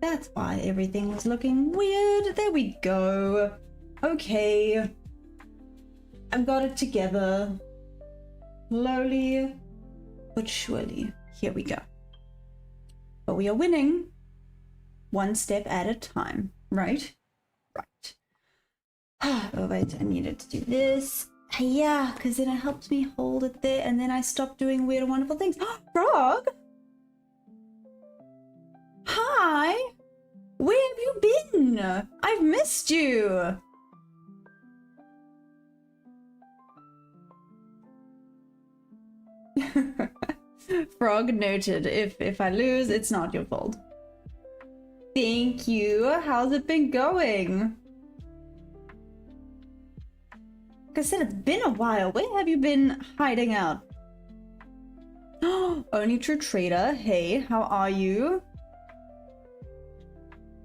That's why everything was looking weird. There we go. Okay. I've got it together. Slowly but surely. Here we go. But we are winning one step at a time, right? Right. Oh wait, I needed to do this. Yeah, because then it helps me hold it there, and then I stop doing weird and wonderful things. Frog! Hi! Where have you been? I've missed you! Frog noted. If I lose, it's not your fault. Thank you. How's it been going? Like I said, it's been a while. Where have you been hiding out? Only True Trader. Hey, how are you?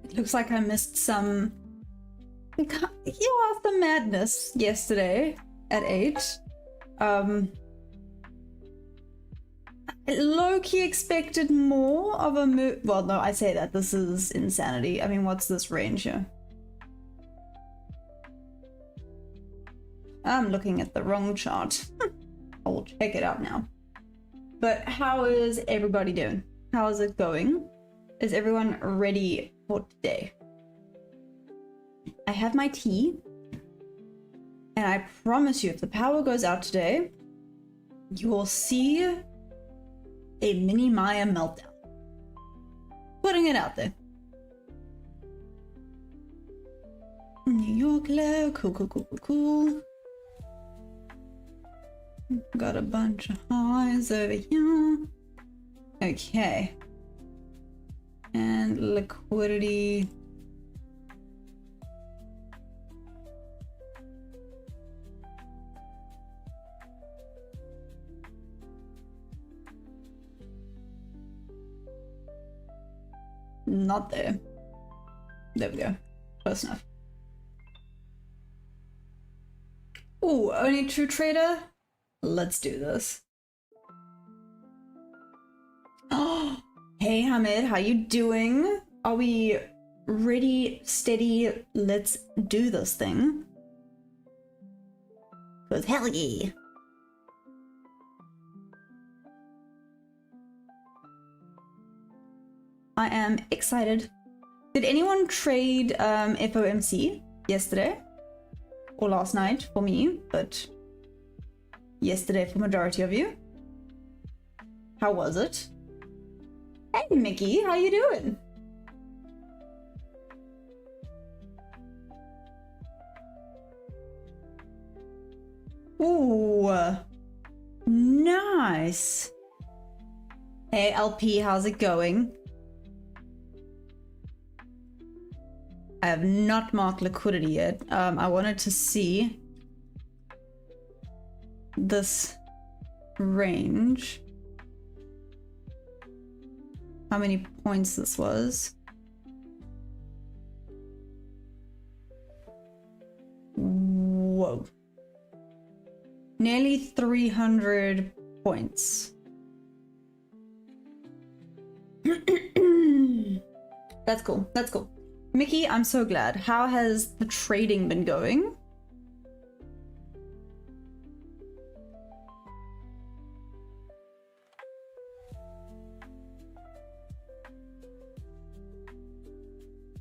It looks like I missed some... Yeah, some madness yesterday at 8. Low-key expected more of a move. Well, no, I say that. This is insanity. I mean, what's this range here? I'm looking at the wrong chart. I will check it out now. But how is everybody doing? How is it going? Is everyone ready for today? I have my tea. And I promise you, if the power goes out today, you will see a mini Maya meltdown. Putting it out there. New York low. Cool, cool, cool, cool, cool. Got a bunch of highs over here. Okay. And liquidity. Not there. There we go. Close enough. Ooh, only True Trader? Let's do this. Oh, hey Hamid, how you doing? Are we ready, steady? Let's do this thing. 'Cause hell yeah. I am excited. Did anyone trade FOMC yesterday? Or last night for me, but yesterday for majority of you. How was it? Hey Mickey, how you doing? Ooh, nice. Hey LP, how's it going? I have not marked liquidity yet. I wanted to see this range. How many points this was. Whoa. Nearly 300 points. That's cool. That's cool. Mickey, I'm so glad. How has the trading been going?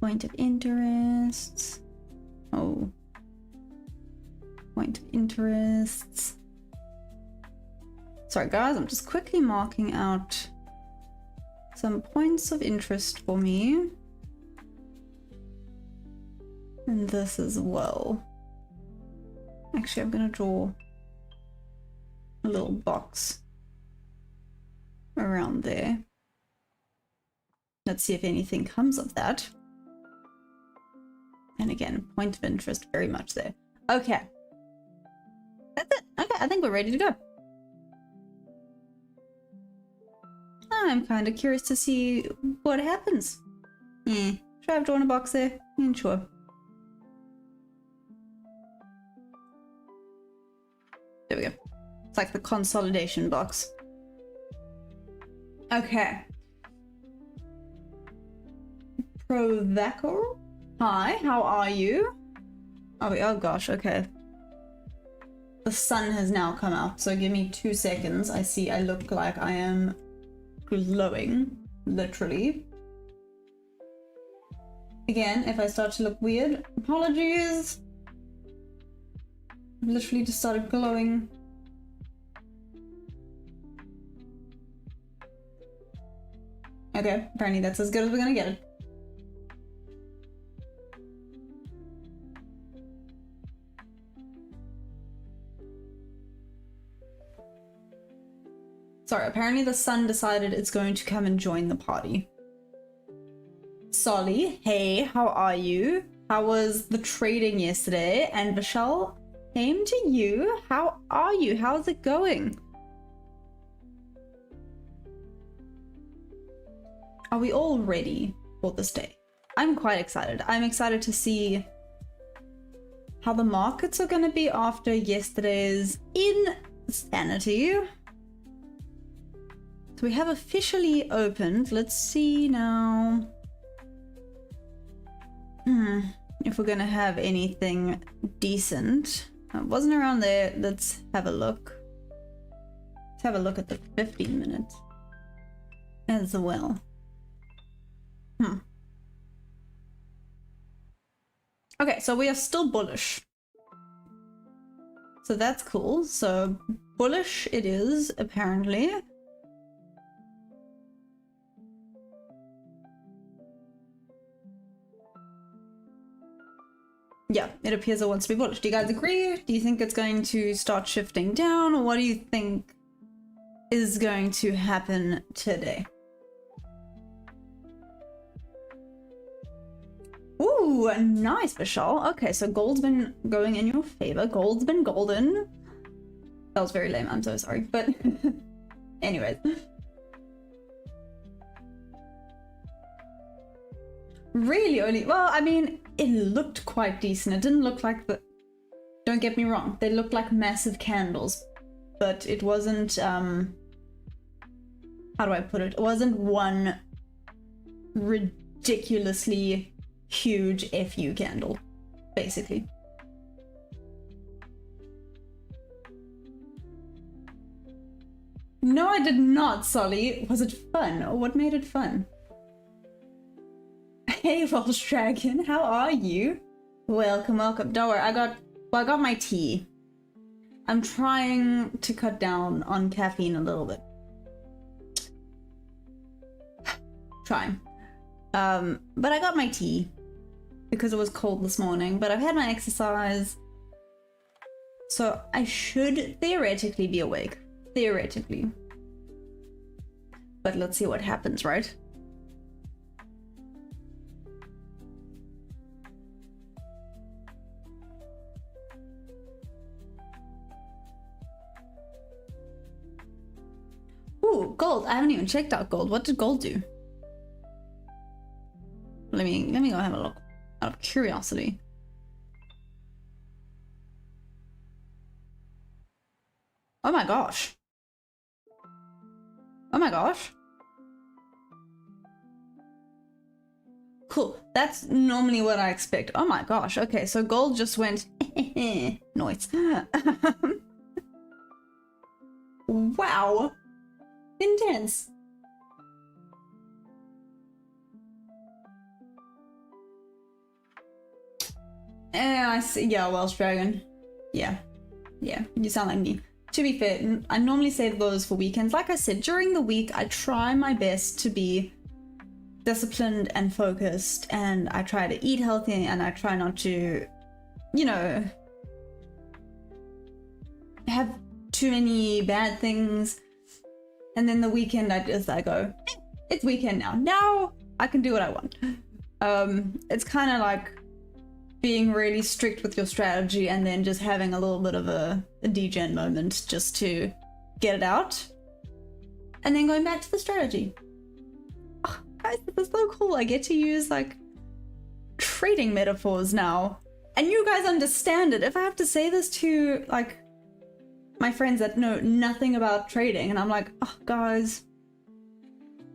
Point of interests. Oh. Point of interests. Sorry guys, I'm just quickly marking out some points of interest for me. And this as well. Actually, I'm gonna draw a little box around there. Let's see if anything comes of that. And again, point of interest very much there. Okay. That's it. Okay, I think we're ready to go. I'm kind of curious to see what happens. Should I have drawn a box there? Sure. There we go. It's like the consolidation box. Okay. Provaco. Hi, how are you? Oh gosh, okay. The sun has now come out, so give me 2 seconds. I see I look like I am glowing, literally. Again, if I start to look weird, apologies. I've literally just started glowing. Okay, apparently that's as good as we're gonna get it. Sorry, apparently the sun decided it's going to come and join the party. Solly, hey, how are you? How was the trading yesterday? And Vishal, same to you. How are you? How's it going? Are we all ready for this day? I'm quite excited. I'm excited to see how the markets are going to be after yesterday's insanity. So we have officially opened. Let's see now. If we're gonna have anything decent. It wasn't around there. Let's have a look. Let's have a look at the 15 minutes as well. Okay, so we are still bullish. So that's cool. So bullish it is, apparently. Yeah, it appears it wants to be bullish. Do you guys agree? Do you think it's going to start shifting down? Or what do you think is going to happen today? Ooh, nice, Vishal. Okay, so gold's been going in your favor. Gold's been golden. That was very lame. I'm so sorry. But anyways. Really only, well, I mean, it looked quite decent. It didn't look like the, don't get me wrong, they looked like massive candles, but it wasn't, how do I put it? It wasn't one ridiculously huge FU candle, basically. No, I did not, Solly. Was it fun? Or what made it fun? Hey, Welsh Dragon, how are you? Welcome, welcome. Don't worry, I got my tea. I'm trying to cut down on caffeine a little bit. Trying. But I got my tea because it was cold this morning, but I've had my exercise. So I should theoretically be awake. Theoretically. But let's see what happens, right? Ooh, gold. I haven't even checked out gold. What did gold do? Let me go have a look out of curiosity. Oh my gosh. Oh my gosh. Cool. That's normally what I expect. Oh my gosh. Okay, so gold just went noise. Wow. Intense. I see. Yeah, Welsh Dragon. Yeah. Yeah, you sound like me. To be fair, I normally save those for weekends. Like I said, during the week, I try my best to be disciplined and focused, and I try to eat healthy, and I try not to, you know, have too many bad things. And then the weekend, I go, it's weekend now. Now I can do what I want. It's kind of like being really strict with your strategy and then just having a little bit of a degen moment just to get it out. And then going back to the strategy. Oh, guys, this is so cool. I get to use like trading metaphors now. And you guys understand it. If I have to say this to like my friends that know nothing about trading, and I'm like, oh guys,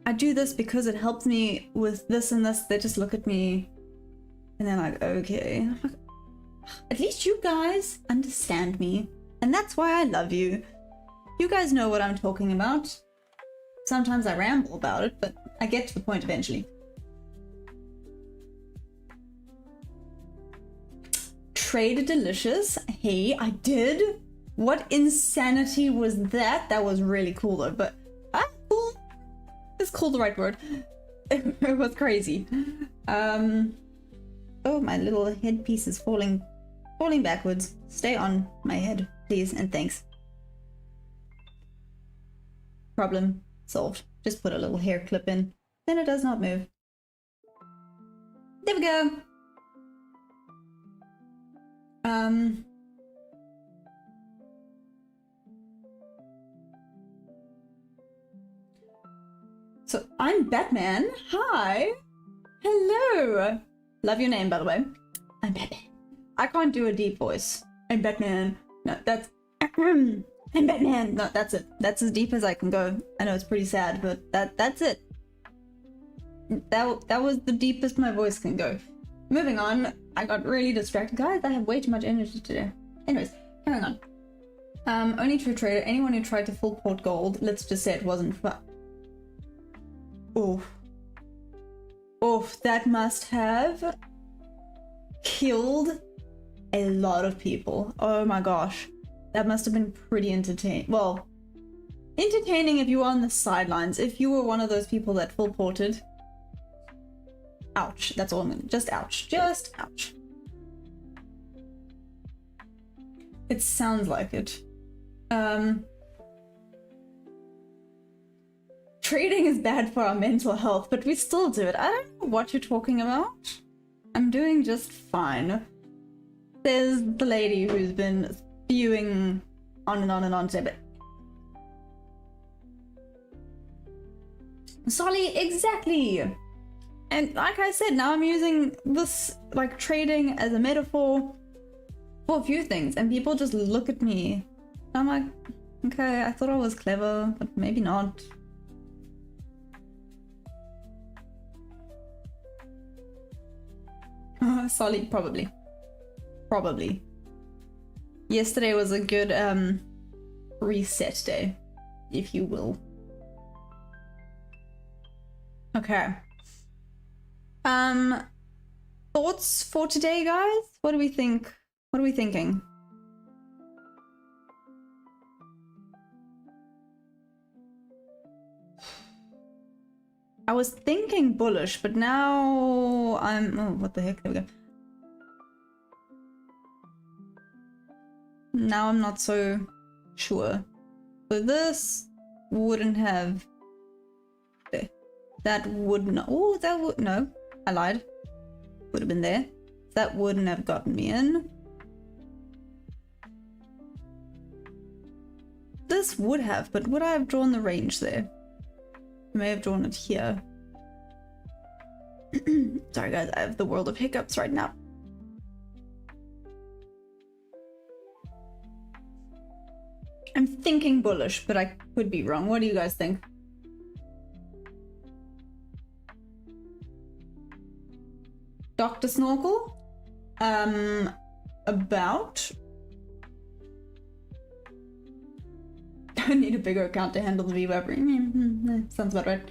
I do this because it helps me with this and this. They just look at me and they're like, okay. At least you guys understand me. And that's why I love you. You guys know what I'm talking about. Sometimes I ramble about it, but I get to the point eventually. Trade Delicious. Hey, I did. What insanity was that? That was really cool though, but cool. Is cool the right word? It was crazy. Oh, my little headpiece is falling backwards. Stay on my head, please, and thanks. Problem solved. Just put a little hair clip in. Then it does not move. There we go. So I'm Batman. Hi. Hello. Love your name, by the way. I'm Batman. I can't do a deep voice. I'm Batman. No, that's... I'm Batman. No, that's it. That's as deep as I can go. I know it's pretty sad, but that's it. That was the deepest my voice can go. Moving on. I got really distracted. Guys, I have way too much energy today. Anyways, carrying on. Only true trader. Anyone who tried to full port gold, let's just say it wasn't fun. Oof. Oof, that must have killed a lot of people. Oh my gosh. That must have been pretty entertaining. Well, entertaining if you were on the sidelines. If you were one of those people that full ported. Ouch. That's all I'm gonna... Just ouch. Just ouch. It sounds like it. Trading is bad for our mental health, but we still do it. I don't know what you're talking about. I'm doing just fine. There's the lady who's been spewing on and on and on today, but... Solly, exactly! And like I said, now I'm using this, like, trading as a metaphor for a few things, and people just look at me. I'm like, okay, I thought I was clever, but maybe not. Solid, probably. Probably. Yesterday was a good reset day, if you will. Okay. Thoughts for today, guys? What do we think? What are we thinking? I was thinking bullish, but now I'm... Oh, what the heck? There we go. Now I'm not so sure. So this wouldn't have... That would not... Oh, that would... No, I lied. Would have been there. That wouldn't have gotten me in. This would have, but would I have drawn the range there? I may have drawn it here. Sorry guys, I have the world of hiccups right now. I'm thinking bullish, but I could be wrong. What do you guys think? Dr. Snorkel? About? I need a bigger account to handle the VWAP. Sounds about right.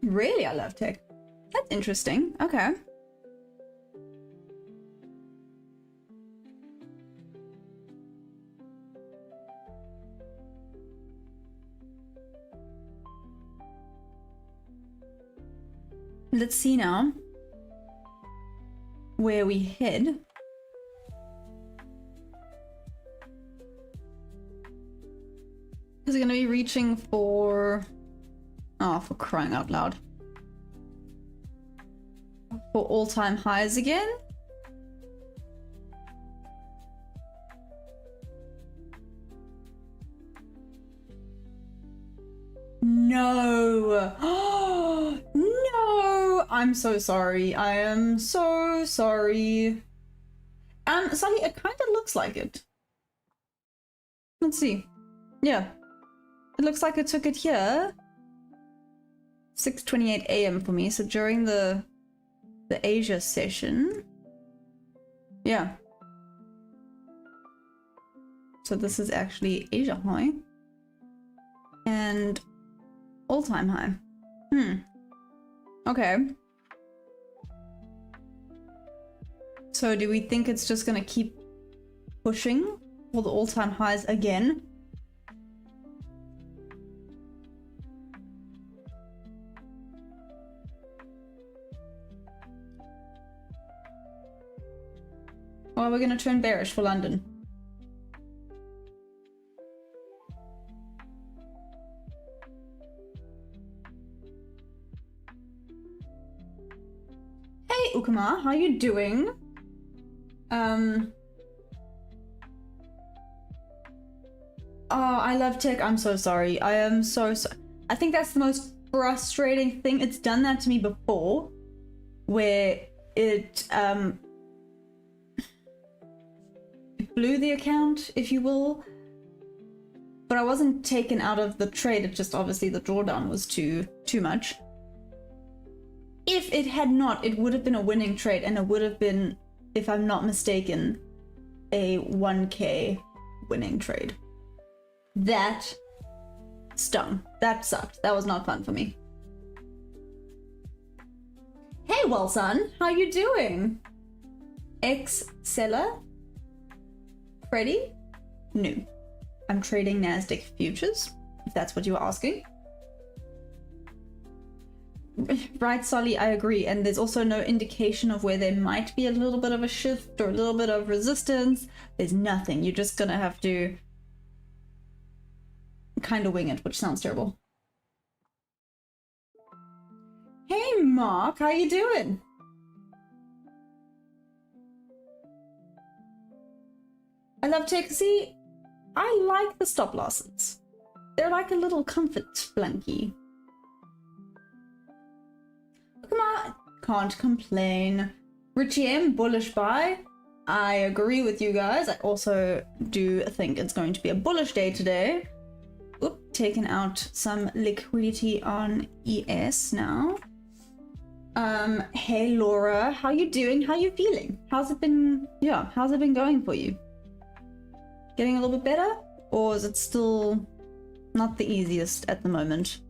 Really, I love tech. That's interesting. Okay. Let's see now where we head. Is it going to be reaching for... Oh, for crying out loud. For all-time highs again? No! No! I'm so sorry. I am so sorry. Sally, it kind of looks like it. Let's see. Yeah. It looks like I took it here. 6:28 a.m. for me, so during the Asia session. Yeah. So this is actually Asia high. And all-time high. Okay. So do we think it's just gonna keep pushing for the all-time highs again? Or we're gonna turn bearish for London. Hey Ukama, how you doing? Oh, I love tech. I'm so sorry. I am so I think that's the most frustrating thing. It's done that to me before, where it blew the account, if you will. But I wasn't taken out of the trade. It just obviously the drawdown was too much. If it had not, it would have been a winning trade, and it would have been, if I'm not mistaken, a 1K winning trade. That stung. That sucked. That was not fun for me. Hey, well, son, how you doing? Ex-seller? Freddy? No. I'm trading Nasdaq futures, if that's what you were asking. Right, Solly, I agree. And there's also no indication of where there might be a little bit of a shift or a little bit of resistance. There's nothing. You're just gonna have to kind of wing it, which sounds terrible. Hey, Mark, how you doing? I love Texie. I like the stop losses. They're like a little comfort blankie. Come on, can't complain. Richie M, bullish buy. I agree with you guys. I also do think it's going to be a bullish day today. Oop, taking out some liquidity on ES now. Hey Laura, how you doing? How you feeling? How's it been? Yeah, how's it been going for you? Getting a little bit better? Or is it still not the easiest at the moment?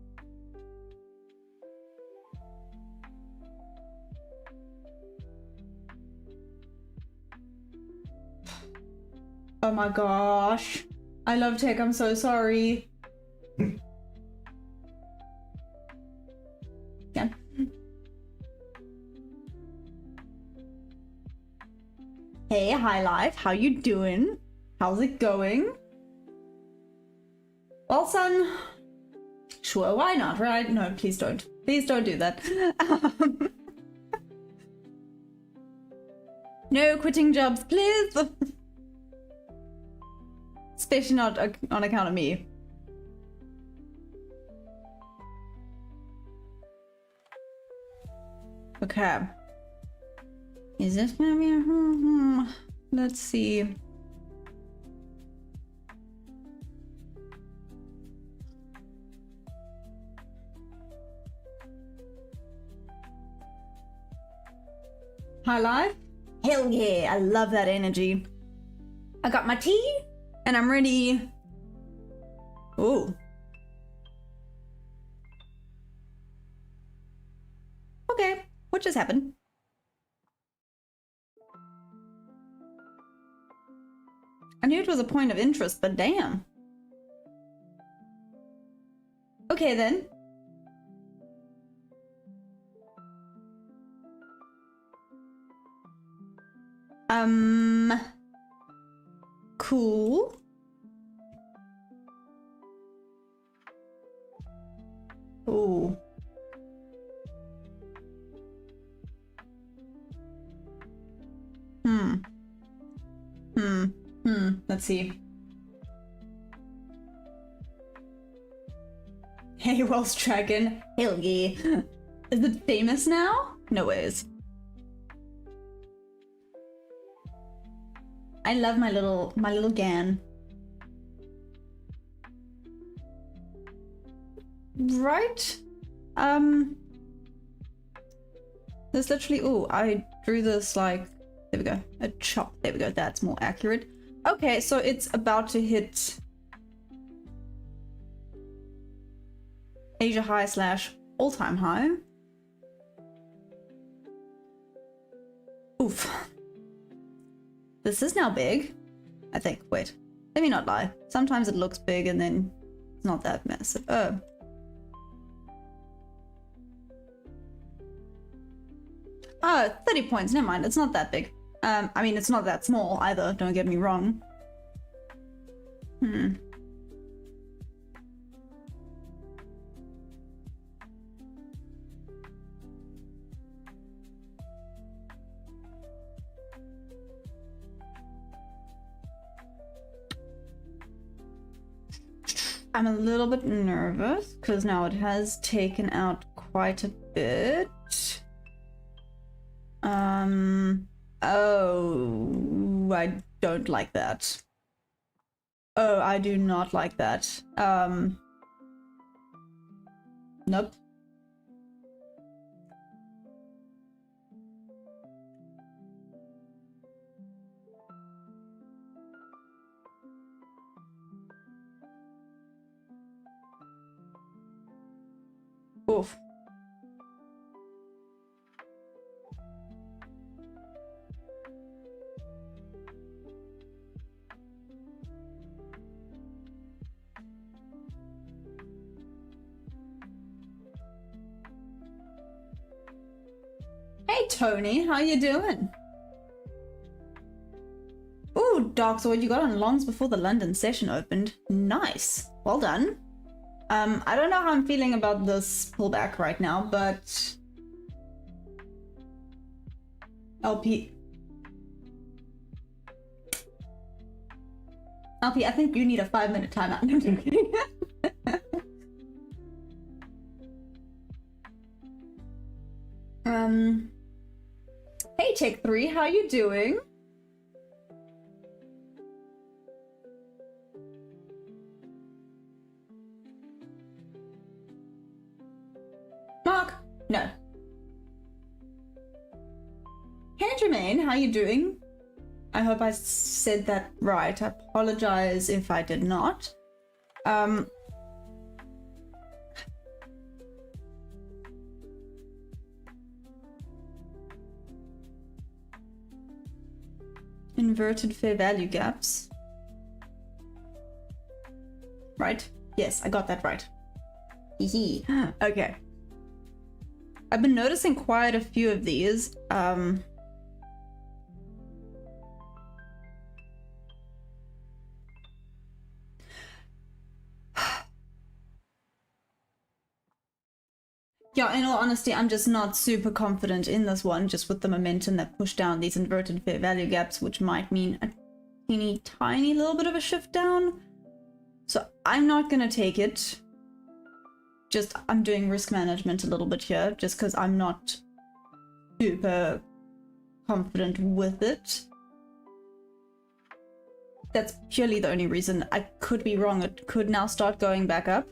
Oh my gosh. I love tech, I'm so sorry. Yeah. Hey, High Life, how you doing? How's it going? Well, son. Sure, why not, right? No, please don't. Please don't do that. No quitting jobs, please. Especially not on account of me. Okay. Is this gonna be a let's see. High life? Hell yeah, I love that energy. I got my tea and I'm ready. Ooh. Okay, what just happened? I knew it was a point of interest, but damn. Okay then. Cool. Ooh. Let's see. Hey, Wells Dragon. Hell yeah. Is it famous now? No ways. I love my little GAN. right? There's literally, oh, I drew this like, there we go, a chop, there we go, that's more accurate. Okay, so it's about to hit Asia high / all-time high. Oof. This is now big, I think. Wait, let me not lie. Sometimes it looks big and then it's not that massive. Oh. Oh, 30 points, never mind, it's not that big. I mean, it's not that small either, don't get me wrong. I'm a little bit nervous because now it has taken out quite a bit. Oh, I don't like that. Oh, I do not like that. Nope. Oof. Hey Tony, how you doing? Ooh, Dark Sword, you got on longs before the London session opened. Nice. Well done. I don't know how I'm feeling about this pullback right now, but LP, I think you need a 5-minute timeout. I'm joking. Hey Tech 3, how you doing? Mark? No. Hey Jermaine, how you doing? I hope I said that right. I apologize if I did not. Inverted fair value gaps. Right? Yes, I got that right. Hee. Okay. I've been noticing quite a few of these. Yeah, in all honesty, I'm just not super confident in this one, just with the momentum that pushed down these inverted fair value gaps, which might mean a teeny tiny little bit of a shift down. So I'm not gonna take it. Just, I'm doing risk management a little bit here, just because I'm not super confident with it. That's purely the only reason. I could be wrong. It could now start going back up.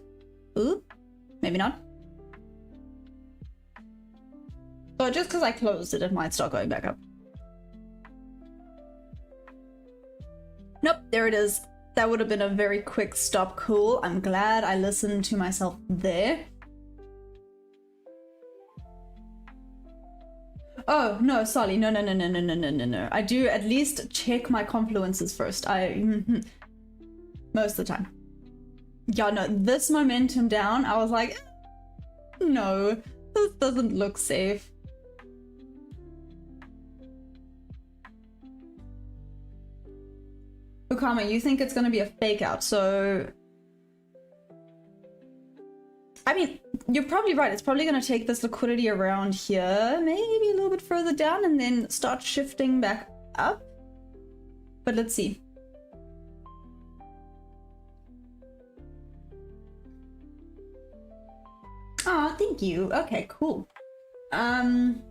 Ooh, maybe not. So just because I closed it, it might start going back up. Nope, there it is. That would have been a very quick stop. Cool. I'm glad I listened to myself there. Oh, no, sorry. No. I do at least check my confluences first. Most of the time. Yeah, no, this momentum down, I was like, no, this doesn't look safe. Ukama, you think it's going to be a fake out, so... I mean, you're probably right. It's probably going to take this liquidity around here, maybe a little bit further down, and then start shifting back up. But let's see. Oh, thank you. Okay, cool. Jermaine,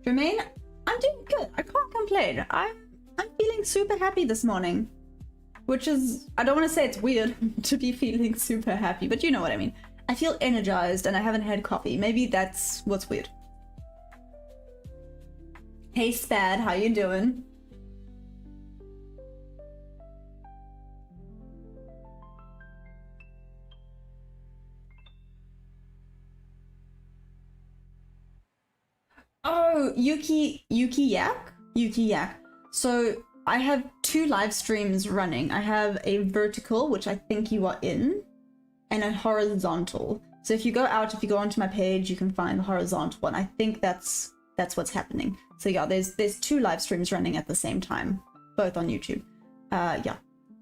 I'm doing good. I can't complain. I'm feeling super happy this morning. which is, I don't want to say it's weird to be feeling super happy, but you know what I mean. I feel energized and I haven't had coffee. Maybe that's what's weird. Hey Spad, how you doing? Oh, Yuki Yak. So I have 2 live streams running. I have a vertical, which I think you are in, and a horizontal. So if you go onto my page, you can find the horizontal one. I think that's what's happening. So yeah, there's 2 live streams running at the same time, both on YouTube. Yeah,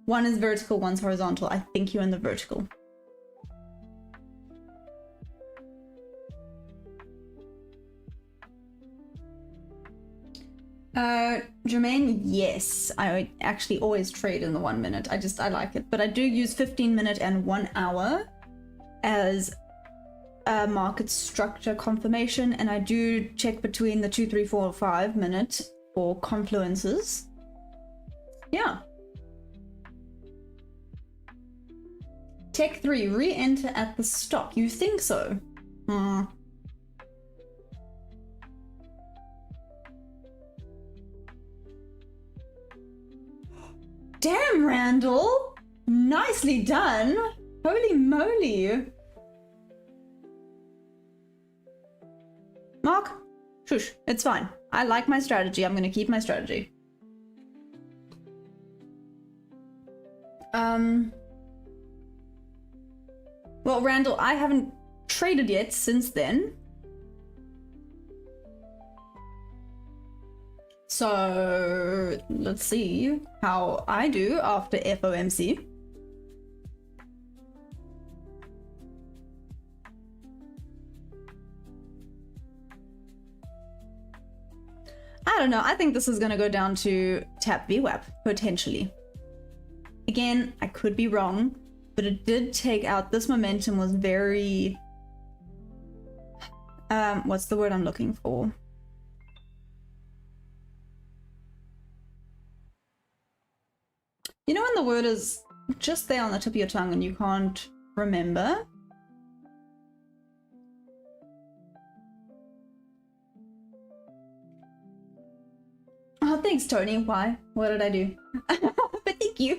one is vertical, one's horizontal. I think you're in the vertical. Jermaine, yes, I actually always trade in the 1 minute. I like it, but I do use 15 minute and 1 hour as a market structure confirmation, and I do check between the 2, 3, 4, 5 minute for confluences. Yeah. Tech 3, re-enter at the stop. You think so? Damn, Randall! Nicely done! Holy moly! Mark? Shush, it's fine. I like my strategy. I'm gonna keep my strategy. Well, Randall, I haven't traded yet since then. So let's see how I do after FOMC. I don't know. I think this is going to go down to tap VWAP, potentially. Again, I could be wrong, but it did take out, this momentum was very, what's the word I'm looking for? You know when the word is just there on the tip of your tongue and you can't remember? Oh, thanks, Tony. Why? What did I do? But thank you.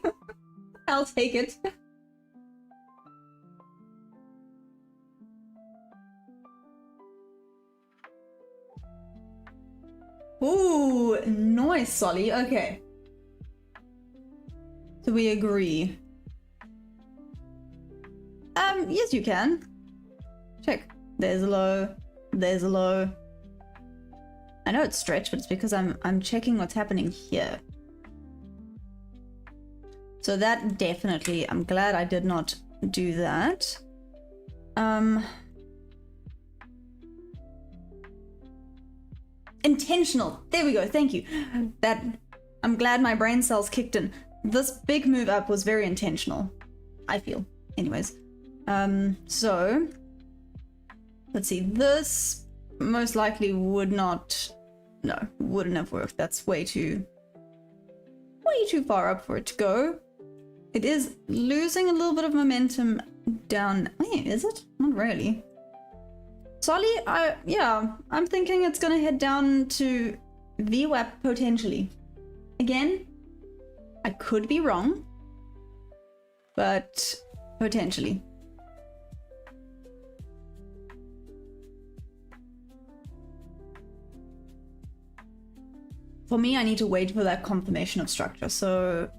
I'll take it. Ooh, nice, Solly. Okay. So we agree. Yes, you can. Check. There's a low. There's a low. I know it's stretched, but it's because I'm checking what's happening here. So that definitely, I'm glad I did not do that. Intentional. There we go. Thank you. That, I'm glad my brain cells kicked in. This big move up was very intentional, I feel. Anyways, so let's see. This most likely would not, no, wouldn't have worked. That's way too far up for it to go. It is losing a little bit of momentum down. Wait, is it? Not really. Solly, yeah, I'm thinking it's gonna head down to VWAP potentially. Again, I could be wrong, but potentially. For me, I need to wait for that confirmation of structure. So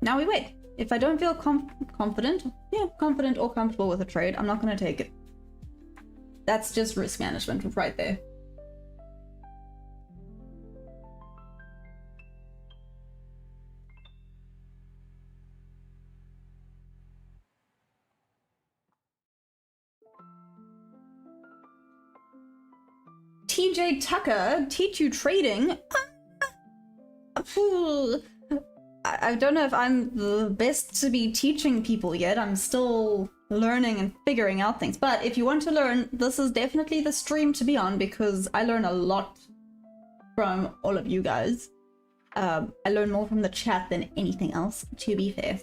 now we wait. If I don't feel confident, yeah, confident or comfortable with a trade, I'm not going to take it. That's just risk management right there. TJ Tucker, teach you trading? I don't know if I'm the best to be teaching people yet. I'm still learning and figuring out things. But if you want to learn, this is definitely the stream to be on because I learn a lot from all of you guys. I learn more from the chat than anything else, to be fair.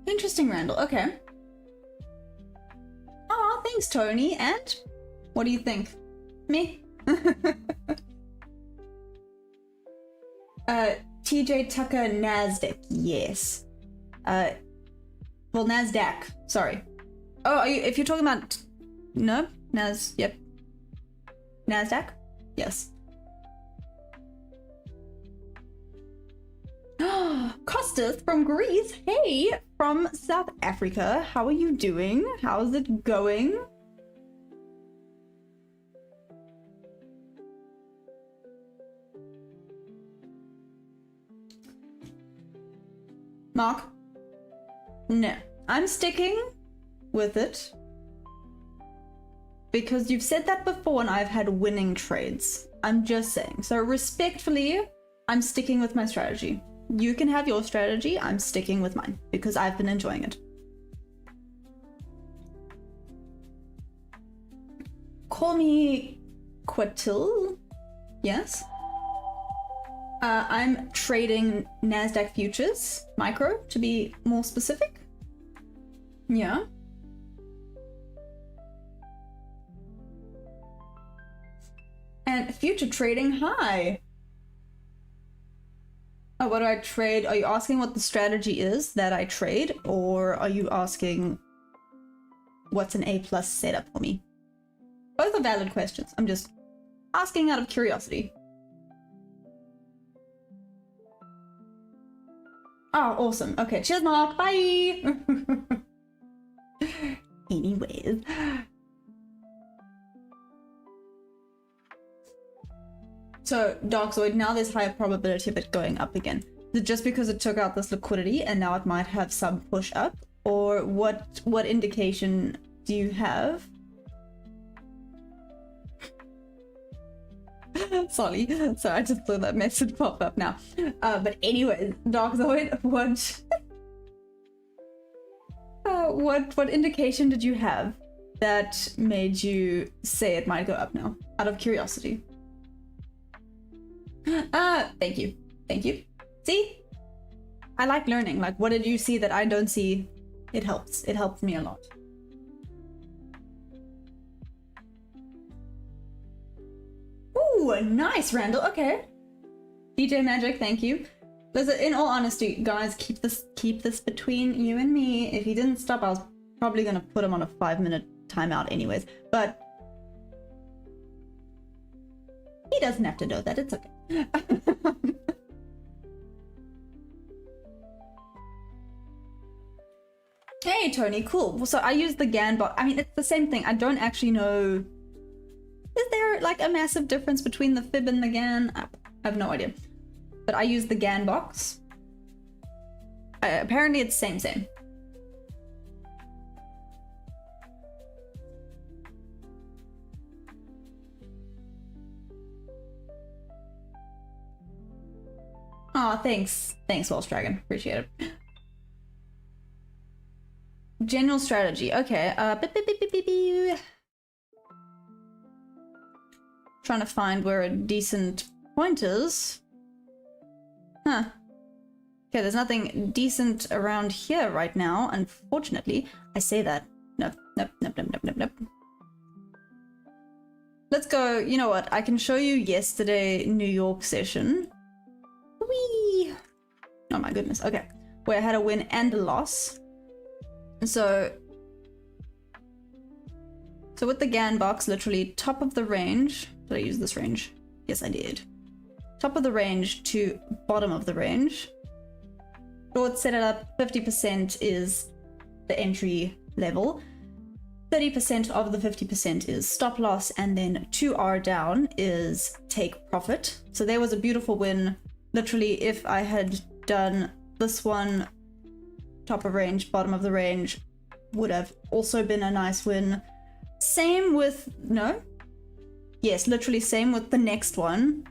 Interesting, Randall. Okay. Oh, thanks, Tony. And what do you think? Me? TJ Tucker Nasdaq. Yes. Well, Nasdaq. Sorry. Oh, if you're talking about yep. Nasdaq? Yes. Costas from Greece. Hey, from South Africa. How are you doing? How's it going? Mark? No. I'm sticking with it because you've said that before and I've had winning trades. I'm just saying. So respectfully, I'm sticking with my strategy. You can have your strategy. I'm sticking with mine because I've been enjoying it. Call me Quatil. Yes. I'm trading Nasdaq futures, micro, to be more specific. Yeah. And future trading, hi. Oh, what do I trade? Are you asking what the strategy is that I trade, or are you asking what's an A+ setup for me? Both are valid questions. I'm just asking out of curiosity. Oh, awesome. Okay, cheers, Mark. Bye. Anyways. So, Darkzoid, now there's higher probability of it going up again. Is it just because it took out this liquidity and now it might have some push up? Or what indication do you have? Sorry, I just saw that message pop up now. But anyways, Darkzoid, what indication did you have that made you say it might go up now? Out of curiosity. Thank you. Thank you. See? I like learning. Like, what did you see that I don't see? It helps. It helps me a lot. Ooh, nice, Randall. Okay. DJ Magic, thank you. Listen, in all honesty, guys, keep this between you and me. If he didn't stop, I was probably gonna put him on a 5-minute timeout anyways. But he doesn't have to know that. It's okay. Hey, Tony, cool. So I use the GAN box. I mean, it's the same thing. I don't actually know. Is there like a massive difference between the fib and the GAN? I have no idea. But I use the GAN box. Apparently it's same. Oh, thanks. Thanks, Welsh Dragon. Appreciate it. General strategy. Okay. Trying to find where a decent point is. Huh. Okay, there's nothing decent around here right now, unfortunately. I say that. Nope. Let's go. You know what? I can show you yesterday New York session. Whee! Oh my goodness. Okay. Where I had a win and a loss. So with the GAN box, literally top of the range. Did I use this range? Yes, I did. Top of the range to bottom of the range. Short set it up. 50% is the entry level. 30% of the 50% is stop loss, and then 2R down is take profit. So there was a beautiful win. Literally, if I had done this one, top of range, bottom of the range, would have also been a nice win. Same with, no? Yes, literally same with the next one.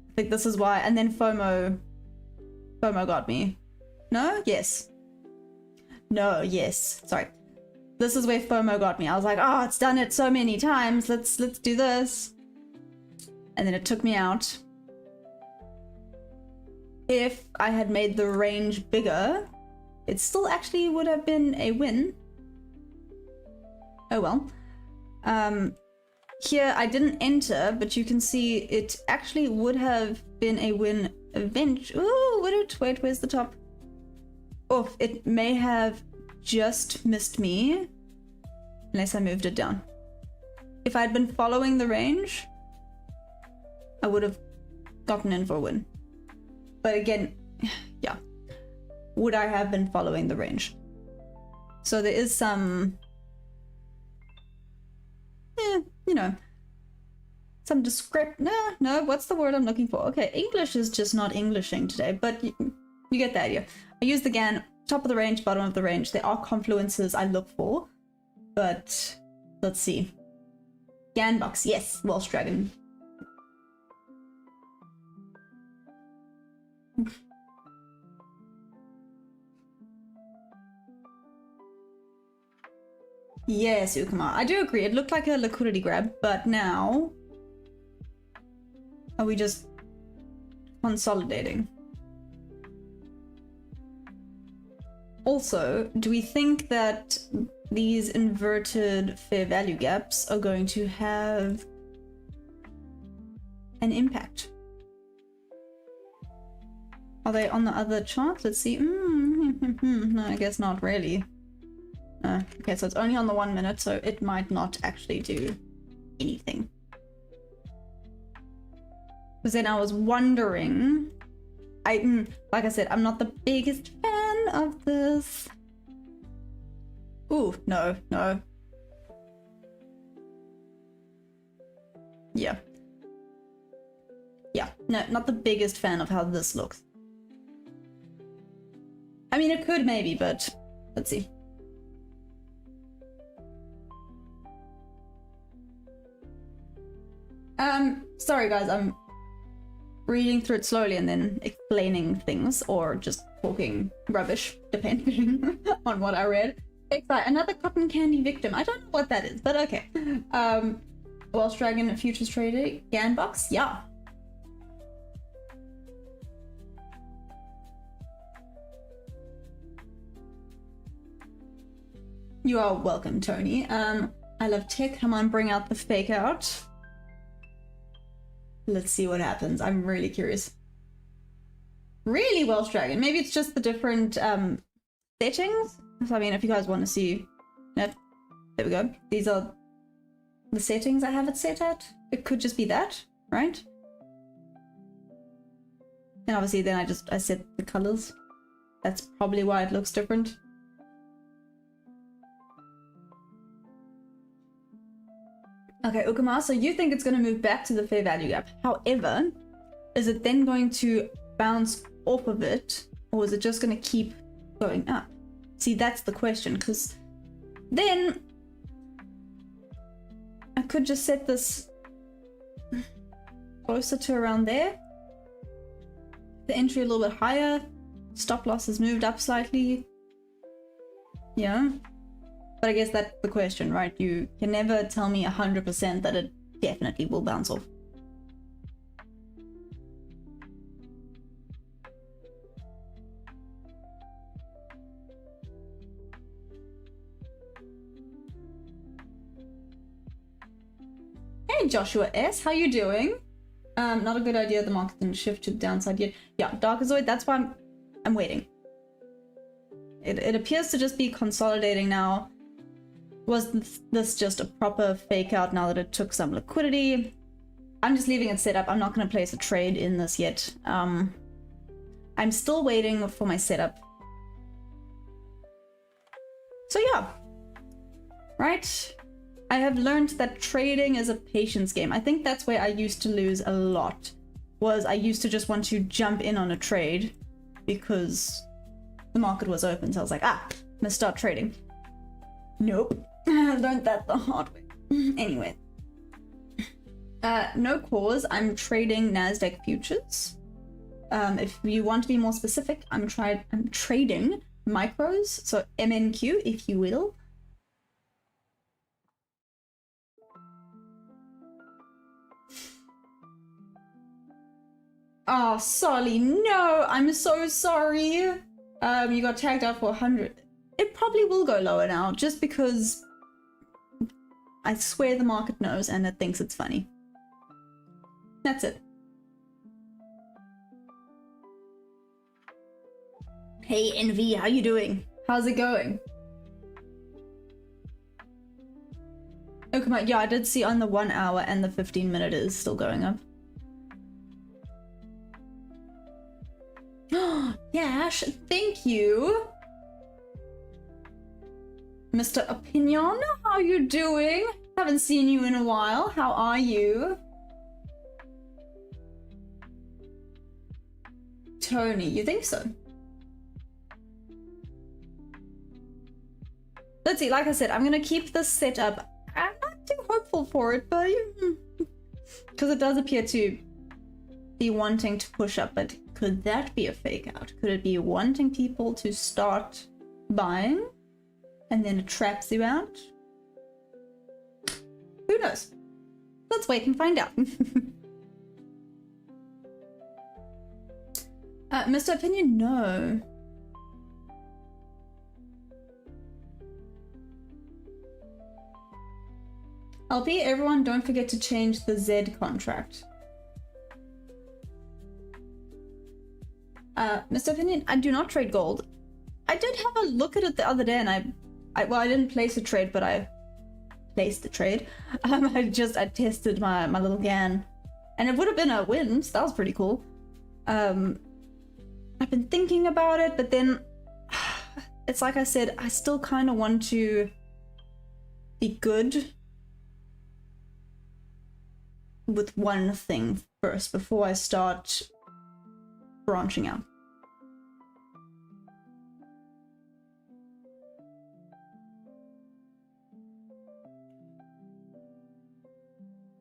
I think this is why, and then FOMO got me. No? Yes. No, yes. Sorry. This is where FOMO got me. I was like, oh, it's done it so many times. Let's do this. And then it took me out. If I had made the range bigger, it still actually would have been a win. Oh well. Here I didn't enter, but you can see it actually would have been a win eventually. Ooh, wait, where's the top? Oh, it may have just missed me unless I moved it down. If I'd been following the range, I would have gotten in for a win. But again, yeah, would I have been following the range? So there is some, you know, some no, what's the word I'm looking for? Okay, English is just not Englishing today, but you get the idea. I use the GAN, top of the range, bottom of the range. There are confluences I look for, but let's see. GAN box, yes, Welsh Dragon. Yes, Ukama. I do agree. It looked like a liquidity grab, but now are we just consolidating? Also, do we think that these inverted fair value gaps are going to have an impact? Are they on the other chart? Let's see. No, I guess not really. Okay, so it's only on the 1 minute, so it might not actually do anything. Because then I was wondering, like I said, I'm not the biggest fan of this. Ooh, no. Yeah, no, not the biggest fan of how this looks. I mean, it could maybe, but let's see. Sorry guys, I'm reading through it slowly and then explaining things, or just talking rubbish, depending on what I read. Another cotton candy victim. I don't know what that is, but okay. Welsh Dragon Futures Trader, GAN box, yeah. You are welcome, Tony. I love tech. Come on, bring out the fake out. Let's see what happens. I'm really curious. Really, Welsh Dragon. Maybe it's just the different settings. So, I mean, if you guys want to see, there we go. These are the settings I have it set at. It could just be that, right? And obviously then I set the colors. That's probably why it looks different. Okay, Ukama, so you think it's going to move back to the fair value gap. However, is it then going to bounce off of it, or is it just going to keep going up? See, that's the question, because then I could just set this closer to around there. The entry a little bit higher. Stop loss has moved up slightly. Yeah. But I guess that's the question, right? You can never tell me 100% that it definitely will bounce off. Hey Joshua S, how you doing? Not a good idea. The market didn't shift to the downside yet. Yeah, Darkazoid, that's why I'm waiting. It appears to just be consolidating now. Was this just a proper fake out now that it took some liquidity? I'm just leaving it set up. I'm not going to place a trade in this yet. I'm still waiting for my setup. So yeah, right? I have learned that trading is a patience game. I think that's where I used to lose a lot. Was I used to just want to jump in on a trade because the market was open. So I was like, I'm gonna start trading. Nope. I learned that the hard way. Anyway. No cause. I'm trading Nasdaq futures. If you want to be more specific, I'm trading micros, so MNQ, if you will. Oh, Solly, no, I'm so sorry. You got tagged out for 100. It probably will go lower now, just because I swear the market knows and it thinks it's funny. That's it. Hey, Envy, how you doing? How's it going? Oh, come on. Yeah, I did see on the 1 hour and the 15-minute is still going up. Yash, thank you. Mr. Opinion, how you doing? Haven't seen you in a while. How are you? Tony, you think so? Let's see, like I said, I'm gonna keep this set up. I'm not too hopeful for it, but because it does appear to be wanting to push up, but could that be a fake out? Could it be wanting people to start buying and then it traps you out? Who knows? Let's wait and find out. Mr. Opinion, no. LP, everyone, don't forget to change the Z contract. Mr. Opinion, I do not trade gold. I did have a look at it the other day and I didn't place a trade, but I placed the trade. I tested my little GAN and it would have been a win, so that was pretty cool. I've been thinking about it, but then it's like I said, I still kind of want to be good with one thing first before I start branching out.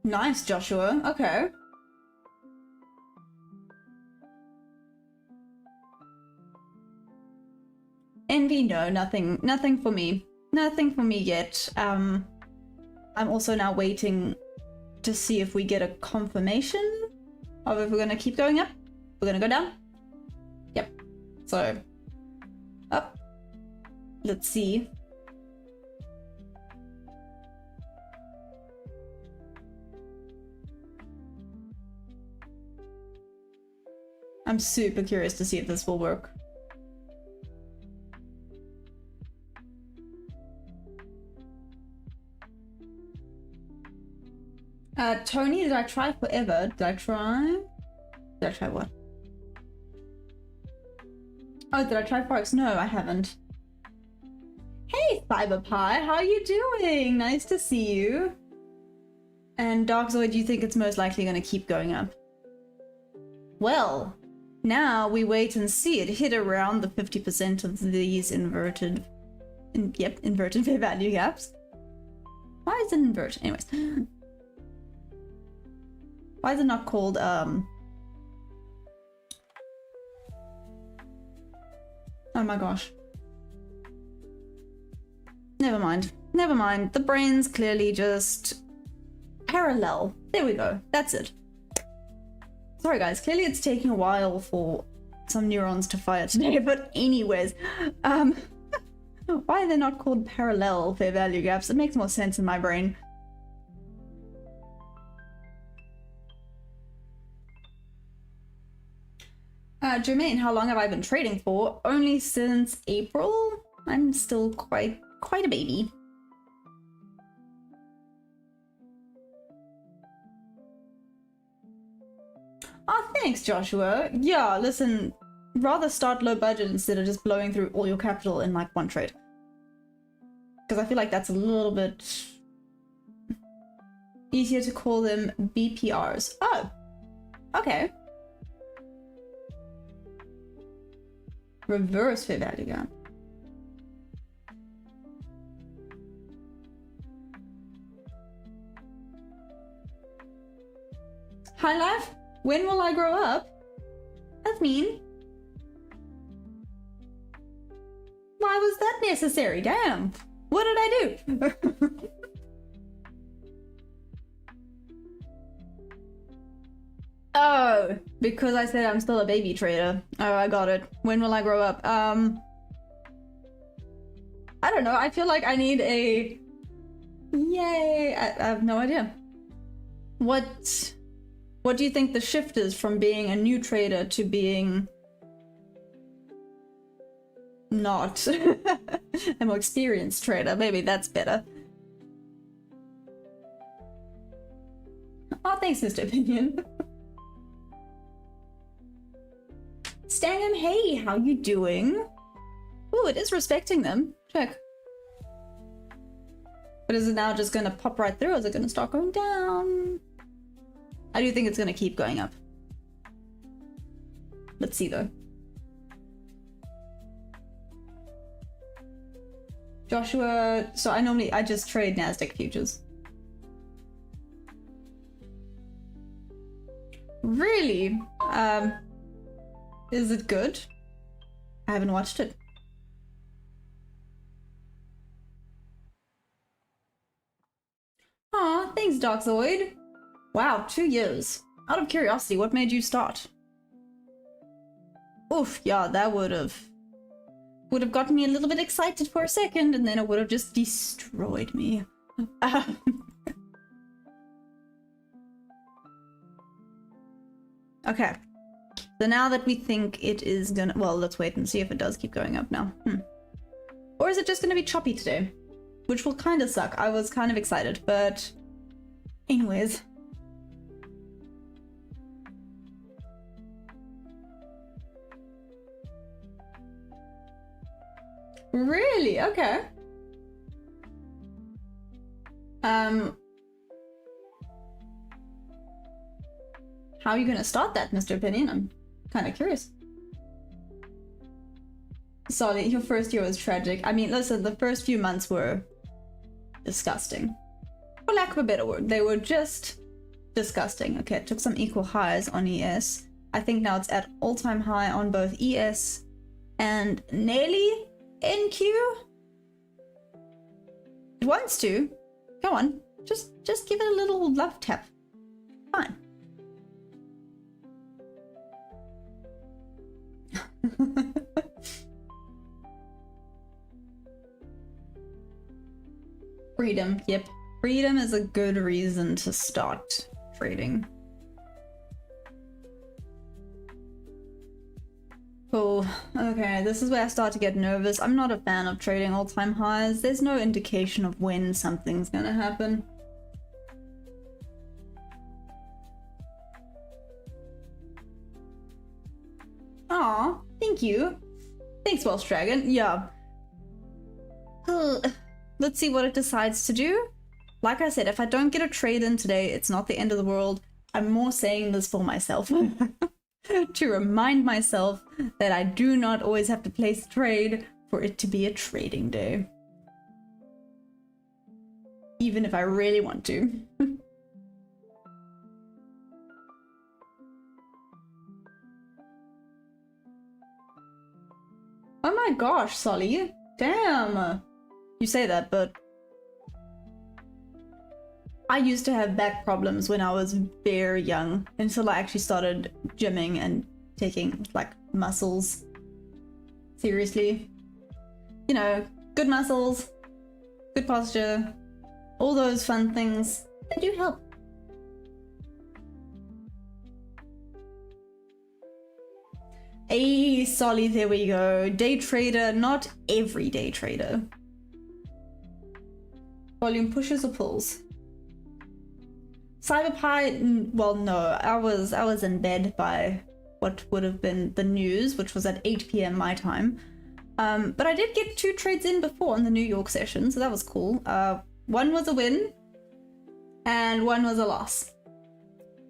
Nice, Joshua. Okay. Envy, no, nothing for me. Nothing for me yet. I'm also now waiting to see if we get a confirmation of if we're gonna keep going up, we're gonna go down. Yep. So, up. Let's see. I'm super curious to see if this will work. Tony, did I try forever? Did I try what? Oh, did I try Forex? No, I haven't. Hey, Cyberpie, how are you doing? Nice to see you. And Darkzoid, do you think it's most likely going to keep going up? Well, now we wait and see. It hit around the 50% of these inverted fair value gaps. Why is it inverted? Anyways. Why is it not called, oh my gosh. Never mind. Never mind. The brain's clearly just parallel. There we go. That's it. Sorry guys, clearly it's taking a while for some neurons to fire today, but anyways, why are they not called parallel fair value gaps? It makes more sense in my brain. Jermaine, how long have I been trading for? Only since April? I'm still quite a baby. Oh, thanks, Joshua. Yeah, listen, rather start low budget instead of just blowing through all your capital in like one trade. Because I feel like that's a little bit easier to call them BPRs. Oh, okay. Reverse fair value gap. Hi life, when will I grow up? That's mean. Why was that necessary? Damn. What did I do? Oh, because I said I'm still a baby trader. Oh, I got it. When will I grow up? I don't know. I feel like I need a... Yay! I have no idea. What do you think the shift is from being a new trader to being not a more experienced trader? Maybe that's better. Oh, thanks, Mr. Opinion. Stangham, hey, how you doing? Oh, it is respecting them. Check. But is it now just gonna pop right through, or is it gonna start going down? I do think it's gonna keep going up. Let's see though. Joshua, so I just trade Nasdaq futures. Really? Is it good? I haven't watched it. Aw, thanks, Darkzoid. Wow, 2 years. Out of curiosity, what made you start? Oof, yeah, that would have gotten me a little bit excited for a second, and then it would have just destroyed me. Okay. So now that we think it is gonna... Well, let's wait and see if it does keep going up now. Or is it just gonna be choppy today? Which will kind of suck. I was kind of excited, but... Anyways. Really? Okay. How are you gonna start that, Mr. Opinion? I'm kind of curious. Sorry, your first year was tragic. I mean, listen, the first few months were disgusting. For lack of a better word, they were just disgusting. Okay, it took some equal highs on ES. I think now it's at all-time high on both ES and nearly NQ. It wants to. Go on, just give it a little love tap. Fine. Freedom, yep. Freedom is a good reason to start trading. Cool. Okay, this is where I start to get nervous. I'm not a fan of trading all-time highs. There's no indication of when something's gonna happen. Aw, thank you. Thanks, Welsh Dragon. Yeah. Let's see what it decides to do. Like I said, if I don't get a trade in today, it's not the end of the world. I'm more saying this for myself. To remind myself that I do not always have to place a trade for it to be a trading day. Even if I really want to. Oh my gosh, Solly. Damn. You say that, but I used to have back problems when I was very young, until I actually started gymming and taking like muscles seriously. You know, good muscles, good posture, all those fun things, they do help. Hey, Solly, there we go. Day trader, not every day trader. Volume pushes or pulls? CyberPi, well, no, I was in bed by what would have been the news, which was at 8 p.m. my time. But I did get 2 trades in before on the New York session, so that was cool. One was a win, and one was a loss.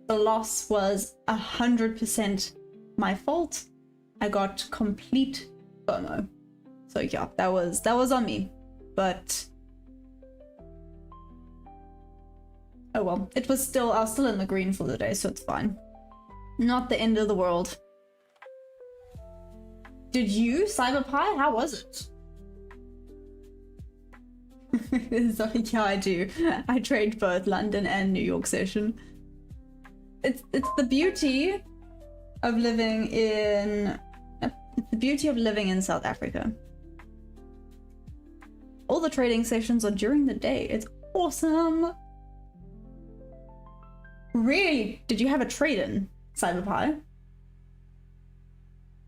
The loss was 100% my fault. I got complete FOMO. So yeah, that was on me. But oh well, I was still in the green for the day, so it's fine. Not the end of the world. Did you, CyberPi? How was it? So, yeah, I do. I trade both London and New York session. it's the beauty of living in South Africa. All the trading sessions are during the day. It's awesome. Really? Did you have a trade-in, Cyberpie?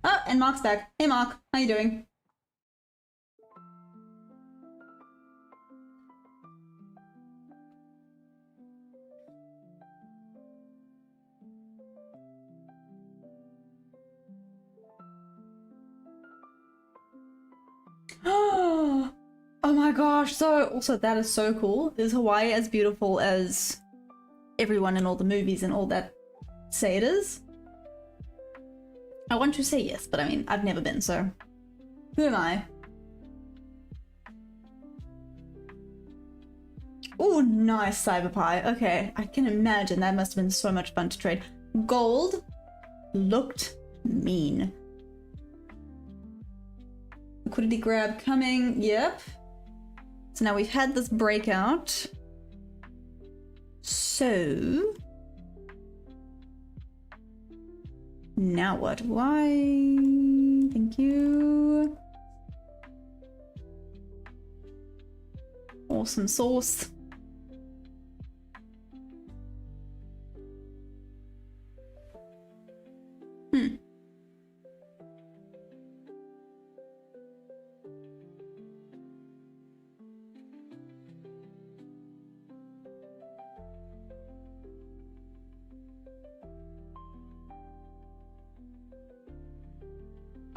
Oh, and Mark's back. Hey Mark, how you doing? Oh my gosh, so also that is so cool. Is Hawaii as beautiful as everyone in all the movies and all that say it is? I want to say yes, but I mean, I've never been, so who am I? Oh, nice, Cyberpie. Okay, I can imagine that must have been so much fun to trade. Gold looked mean. Liquidity grab coming, yep. So now we've had this breakout. So now what? Why? Thank you. Awesome sauce.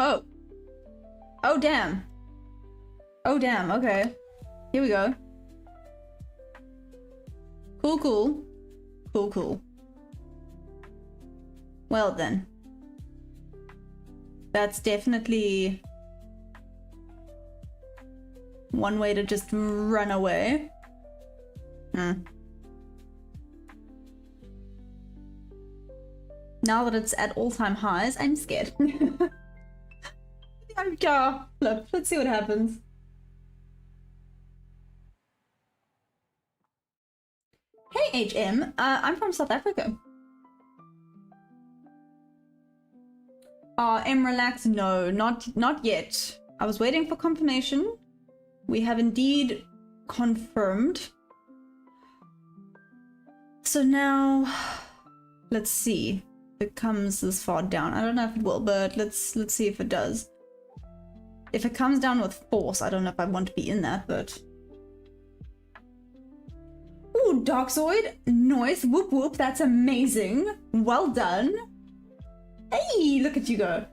Oh. Oh, damn. Oh, damn. Okay. Here we go. Cool, cool. Cool, cool. Well, then. That's definitely one way to just run away. Now that it's at all-time highs, I'm scared. Yeah, look, let's see what happens. Hey HM, I'm from South Africa. Relax, no, not yet. I was waiting for confirmation. We have indeed confirmed. So now, let's see if it comes this far down. I don't know if it will, but let's see if it does. If it comes down with force, I don't know if I want to be in that, but... Ooh, Darkzoid! Nice! Whoop whoop, that's amazing! Well done! Hey, look at you go!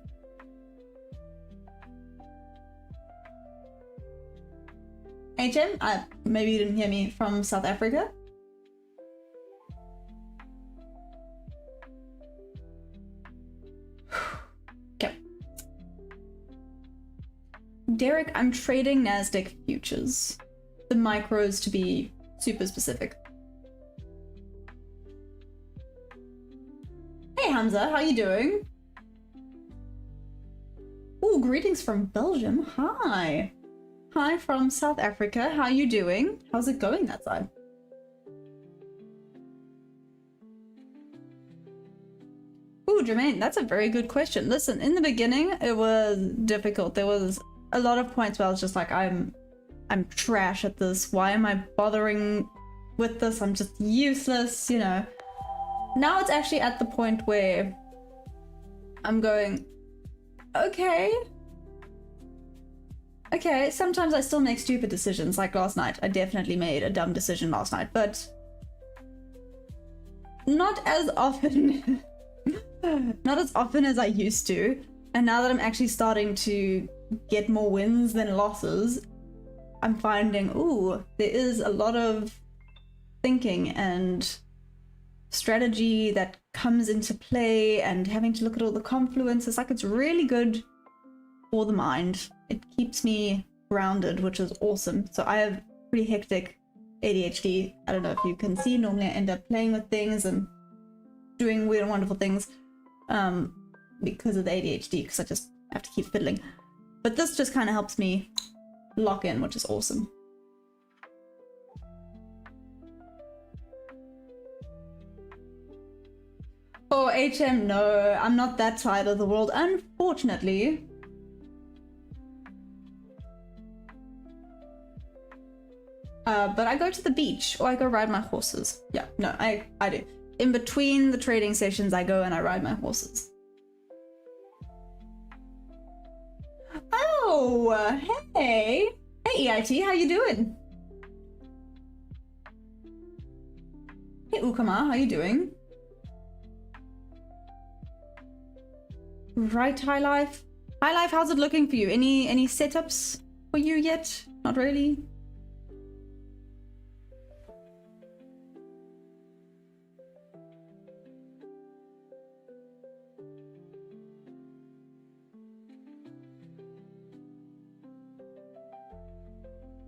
HM, maybe you didn't hear me, from South Africa? Derek, I'm trading Nasdaq futures. The micros to be super specific. Hey Hamza, how you doing? Ooh, greetings from Belgium. Hi. Hi from South Africa. How you doing? How's it going that side? Ooh, Jermaine, that's a very good question. Listen, in the beginning, it was difficult. There was a lot of points where I was just like, I'm trash at this. Why am I bothering with this? I'm just useless, you know. Now it's actually at the point where I'm going, okay. Okay, sometimes I still make stupid decisions, like last night. I definitely made a dumb decision last night, but not as often. Not as often as I used to. And now that I'm actually starting to get more wins than losses, I'm finding, ooh, there is a lot of thinking and strategy that comes into play, and having to look at all the confluences. Like, it's really good for the mind. It keeps me grounded, which is awesome. So I have pretty hectic ADHD. I don't know if you can see. Normally I end up playing with things and doing weird and wonderful things because of the ADHD, because I just have to keep fiddling. But this just kind of helps me lock in, which is awesome. HM, no, I'm not that side of the world, unfortunately. But I go to the beach or I go ride my horses. Yeah, no, I do. In between the trading sessions, I go and I ride my horses. Oh, hey. Hey, EIT, how you doing? Hey, Ukama, how you doing? Right, High Life. High Life, how's it looking for you? Any setups for you yet? Not really.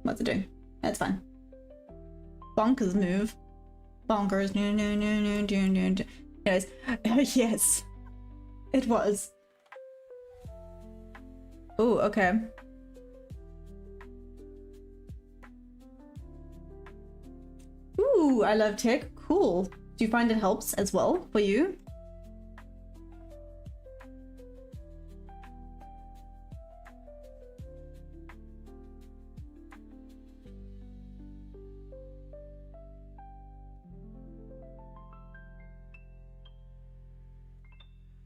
What's it doing? That's fine. Bonkers move. Bonkers. No. Anyways, yes, it was. Oh, okay. Ooh, I love tech. Cool. Do you find it helps as well for you?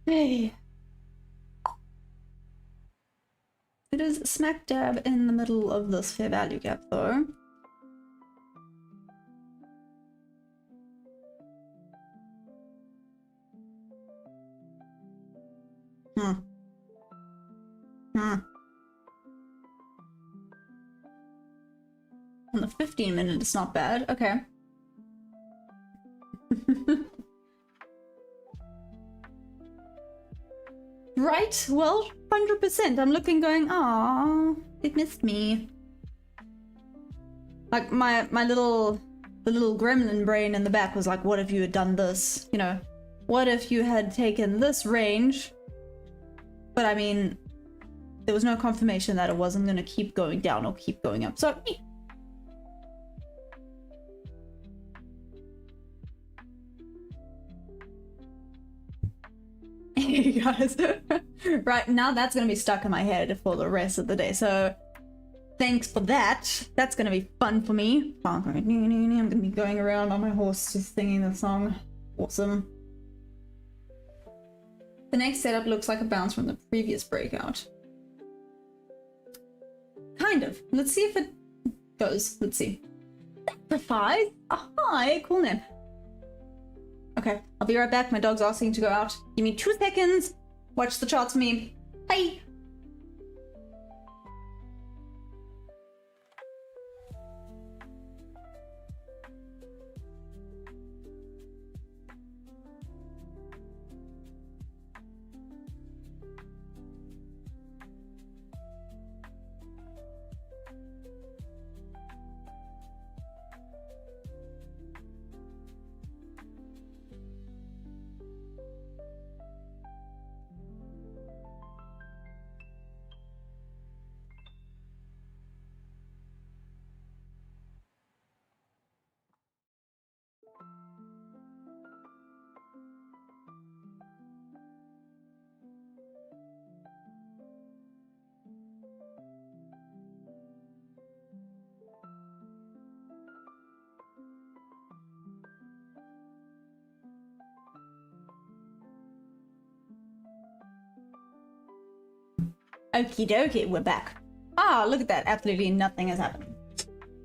Hey. It is smack dab in the middle of this fair value gap though. On the 15-minute, it's not bad. Okay. Right, well, 100%. I'm looking going, ah, it missed me. Like the little gremlin brain in the back was like, what if you had done this? You know, what if you had taken this range? But I mean, there was no confirmation that it wasn't going to keep going down or keep going up. So, hey guys. Right, now that's going to be stuck in my head for the rest of the day. So, thanks for that. That's going to be fun for me. I'm going to be going around on my horse just singing the song. Awesome. The next setup looks like a bounce from the previous breakout. Kind of. Let's see if it goes. Let's see. Sacrifice? Oh, hi, cool name. Okay, I'll be right back. My dog's asking to go out. Give me 2 seconds. Watch the charts for me. Bye. Okie dokie, we're back. Ah, look at that. Absolutely nothing has happened.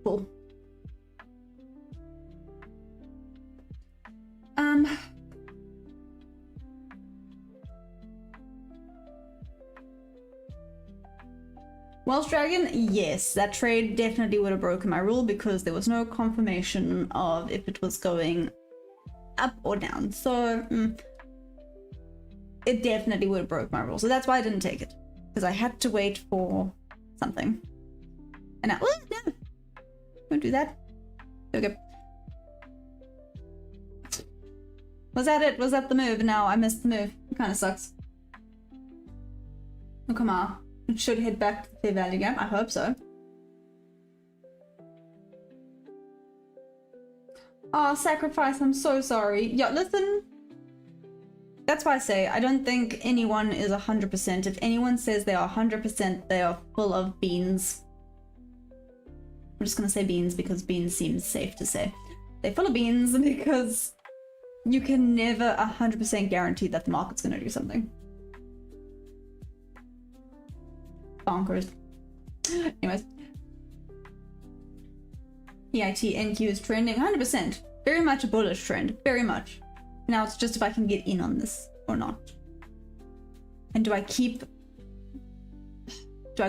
Cool. Welsh Dragon, yes, that trade definitely would have broken my rule because there was no confirmation of if it was going up or down. So it definitely would have broke my rule. So that's why I didn't take it. Because I had to wait for something. And I, oh, no, don't do that. Okay. Was that it? Was that the move? No, I missed the move. It kind of sucks. Oh, come on. It should head back to the fair value gap. I hope so. Oh, sacrifice. I'm so sorry. Yeah, listen. That's why I say I don't think anyone is 100%. If anyone says they are 100%, they are full of beans. I'm just gonna say beans because beans seems safe to say. They're full of beans because you can never 100% guarantee that the market's gonna do something. Bonkers. Anyways. EIT NQ is trending 100%. Very much a bullish trend. Very much. Now it's just if I can get in on this or not. And do I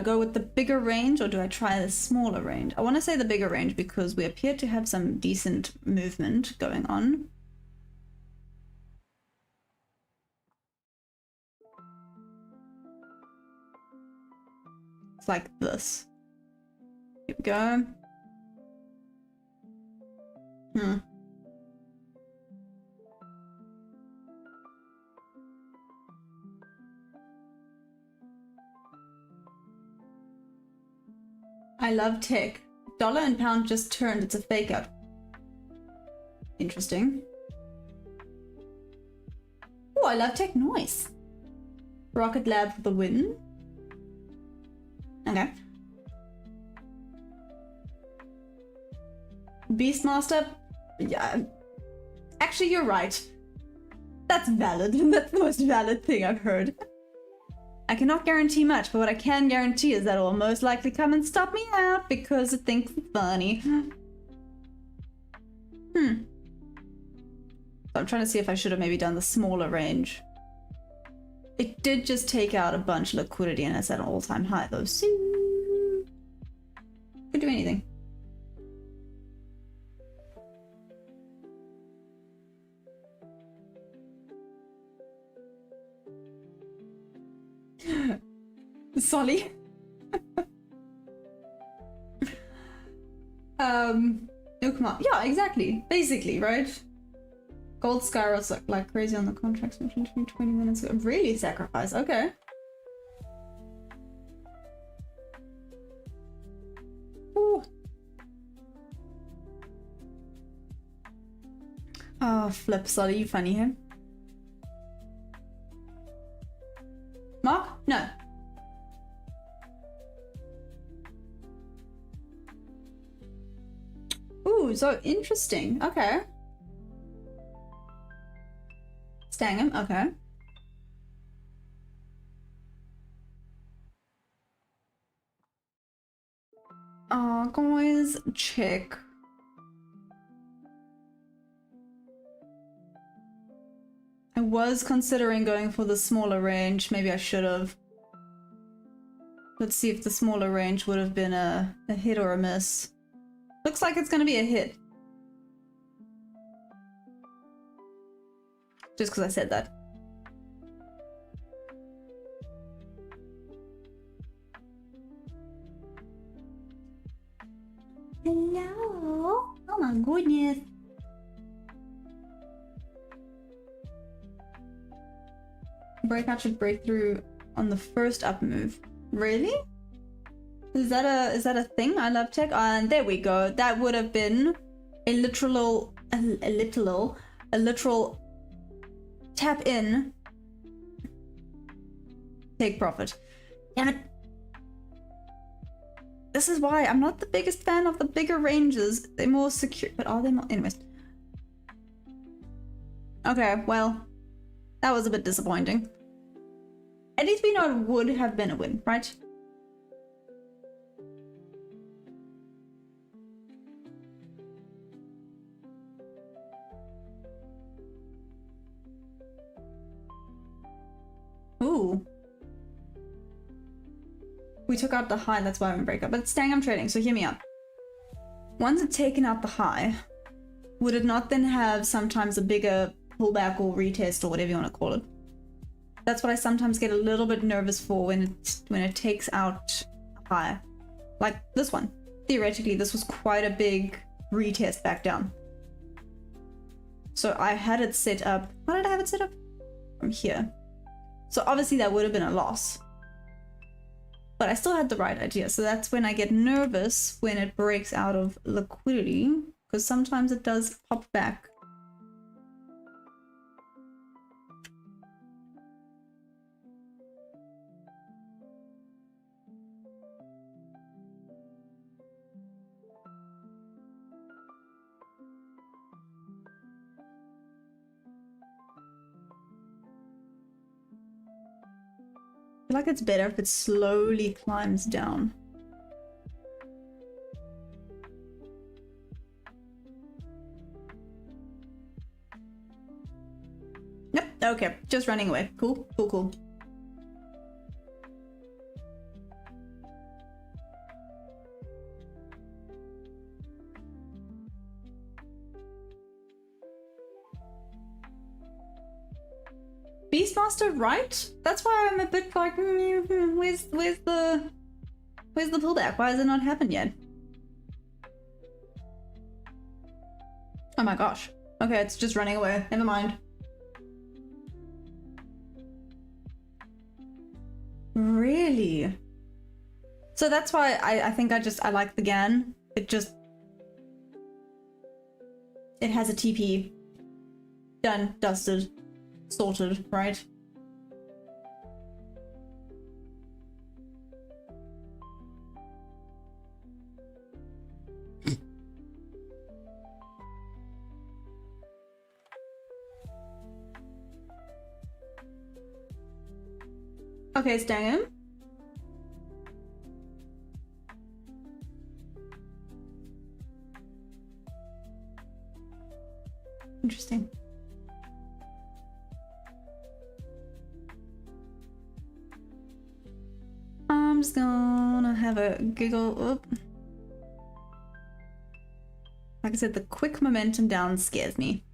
go with the bigger range or do I try the smaller range? I want to say the bigger range because we appear to have some decent movement going on. It's like this. Here we go. I love tech. Dollar and pound just turned. It's a fake out. Interesting. Oh, I love tech. Nice. Rocket Lab for the win. Okay. Beastmaster. Yeah. Actually, you're right. That's valid. That's the most valid thing I've heard. I cannot guarantee much, but what I can guarantee is that it will most likely come and stop me out because it thinks it's funny. So I'm trying to see if I should have maybe done the smaller range. It did just take out a bunch of liquidity and it's at an all-time high though, so could do anything. Solly. No, come on. Yeah, exactly. Basically, right? Gold skyrockets like crazy on the contracts between 20 minutes ago. Really sacrifice. Okay. Ooh. Oh, flip, Solly, you funny, huh? Mark? No. Ooh, so interesting. Okay. Stangham, okay. Guys, check. I was considering going for the smaller range. Maybe I should have. Let's see if the smaller range would have been a hit or a miss. Looks like it's gonna be a hit. Just because I said that. Hello? Oh my goodness. Breakout should break through on the first up move. Really? Is that a thing? I love tech. And there we go. That would have been a literal tap in, take profit. Damn it. This is why I'm not the biggest fan of the bigger ranges. They're more secure, but are they more? Anyways. Okay, well, that was a bit disappointing. At least we know it would have been a win, right? Ooh. We took out the high, that's why I'm break up. But it's staying, I'm trading, so hear me out. Once it's taken out the high, would it not then have sometimes a bigger pullback or retest or whatever you want to call it? That's what I sometimes get a little bit nervous for when it takes out a high. Like this one. Theoretically, this was quite a big retest back down. So I had it set up. How did I have it set up? From here. So obviously that would have been a loss. But I still had the right idea. So that's when I get nervous when it breaks out of liquidity, because sometimes it does pop back. feel like it's better if it slowly climbs down. Yep, okay, just running away. Cool, cool, cool. Beastmaster, right? That's why I'm a bit like, where's the pullback? Why has it not happened yet? Oh my gosh. Okay, it's just running away. Never mind. Really? So that's why I think I like the GAN. It has a TP. Done, dusted, sorted, right? Okay, Stangam. Interesting. I'm just gonna have a giggle. Oop. Like I said, the quick momentum down scares me.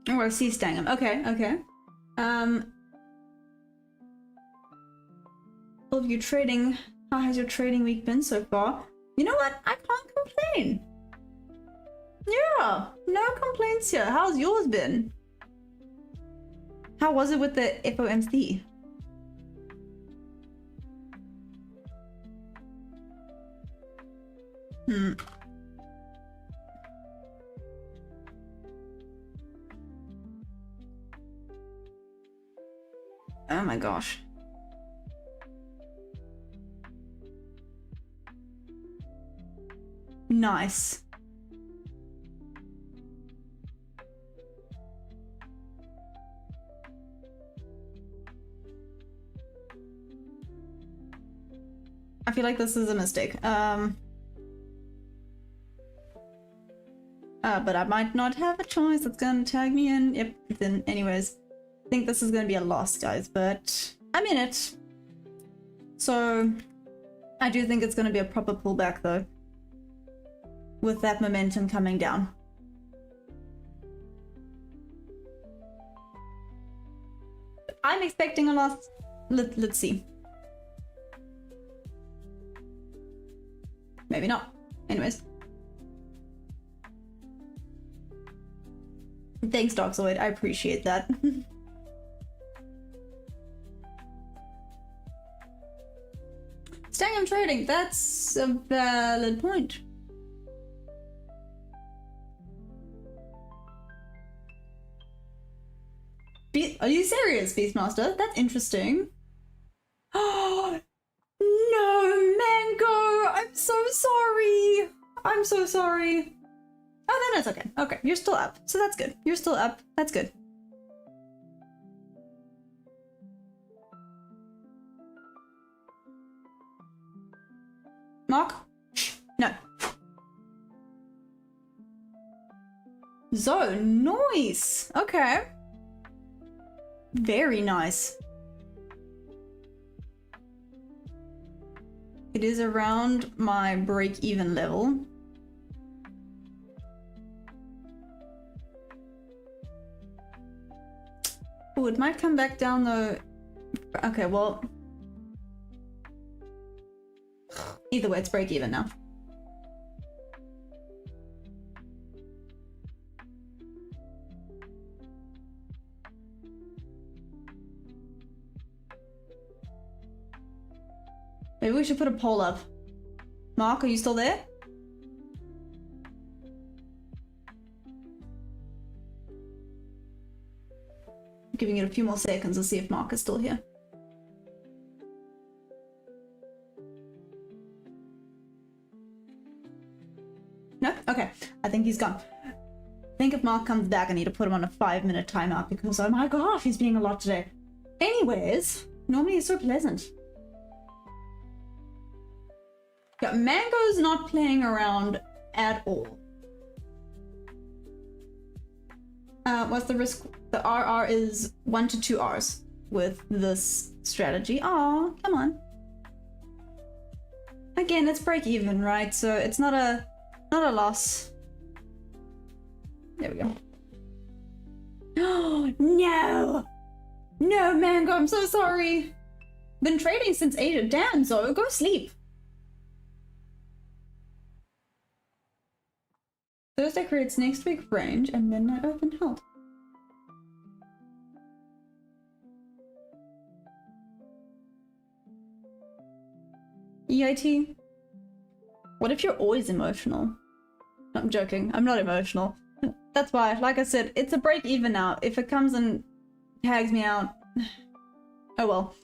Oh, I see Stangam. Okay, okay. All of you trading, how has your trading week been so far? You know what? I can't complain. Yeah, no complaints here. How's yours been? How was it with the FOMC? Oh my gosh. Nice. I feel like this is a mistake. But I might not have a choice. It's gonna tag me in. Yep, it's in. Anyways, I think this is gonna be a loss, guys, but I'm in it. So I do think it's gonna be a proper pullback though, with that momentum coming down. I'm expecting a loss. Let's see. Maybe not. Anyways. Thanks, Doxoid. I appreciate that. Staying on trading, that's a valid point. Are you serious, Beastmaster? That's interesting. Oh, no, Mango! I'm so sorry! I'm so sorry. Oh, then it's okay. Okay, you're still up. So that's good. You're still up. That's good. Mark? No. Zo, nice! Okay. Very nice. It is around my break-even level. Oh, it might come back down though. Okay, well. Either way, it's break-even now. Maybe we should put a poll up. Mark, are you still there? giving it a few more seconds to see if Mark is still here. No? Okay. I think he's gone. I think if Mark comes back, I need to put him on a 5-minute timeout because, oh my gosh, he's being a lot today. Anyways, normally it's so pleasant. Yeah, Mango's not playing around at all. What's the risk? The RR is 1 to 2 Rs with this strategy. Oh, come on. Again, it's break even, right? So it's not a loss. There we go. Oh no! No, Mango, I'm so sorry. Been trading since 8. Damn, Zo, go sleep. Thursday creates next week range and midnight open held. EIT? What if you're always emotional? No, I'm joking. I'm not emotional. That's why, like I said, it's a break even now. If it comes and tags me out, oh well.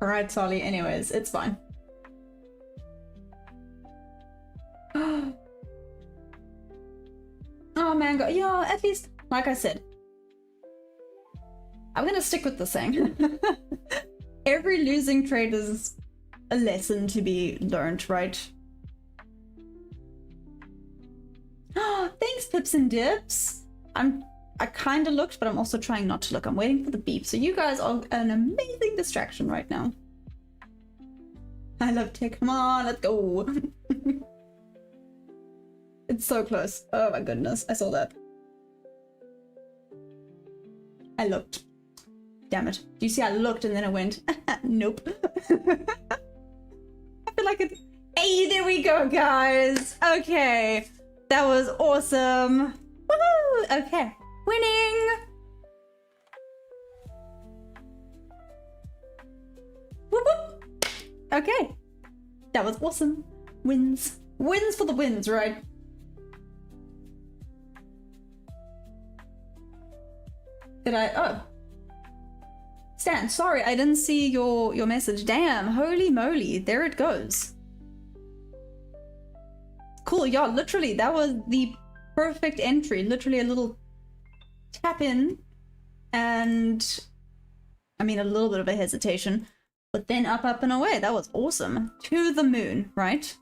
Alright, Solly, anyways, it's fine. Oh, Mango, yeah, at least, like I said, I'm gonna stick with the saying. Every losing trade is a lesson to be learned, right? Oh, thanks, Pips and Dips. I kind of looked, but I'm also trying not to look. I'm waiting for the beep. So you guys are an amazing distraction right now. I love tech. Come on, let's go. It's so close. Oh my goodness, I saw that. I looked. Damn it. Do you see I looked and then I went, nope. I feel like it's... Hey, there we go, guys. Okay. That was awesome. Woohoo! Okay. Winning! Whoop whoop! Okay. That was awesome. Wins. Wins for the wins, right? Did I... Oh. Stan, sorry, I didn't see your message. Damn, holy moly. There it goes. Cool, yeah, literally, that was the perfect entry. Literally a little tap in and... I mean, a little bit of a hesitation. But then up, up, and away. That was awesome. To the moon, right?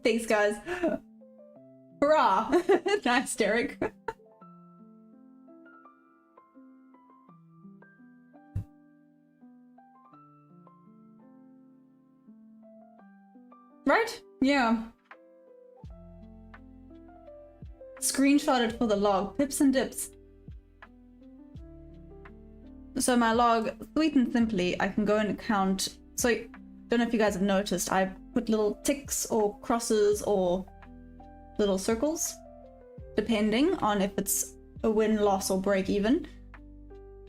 Thanks, guys. Hurrah! Nice, Derek. Right? Yeah. Screenshot it for the log. Pips and dips. So my log, sweet and simply, I can go and count. So, don't know if you guys have noticed, I put little ticks or crosses or little circles, depending on if it's a win, loss, or break even.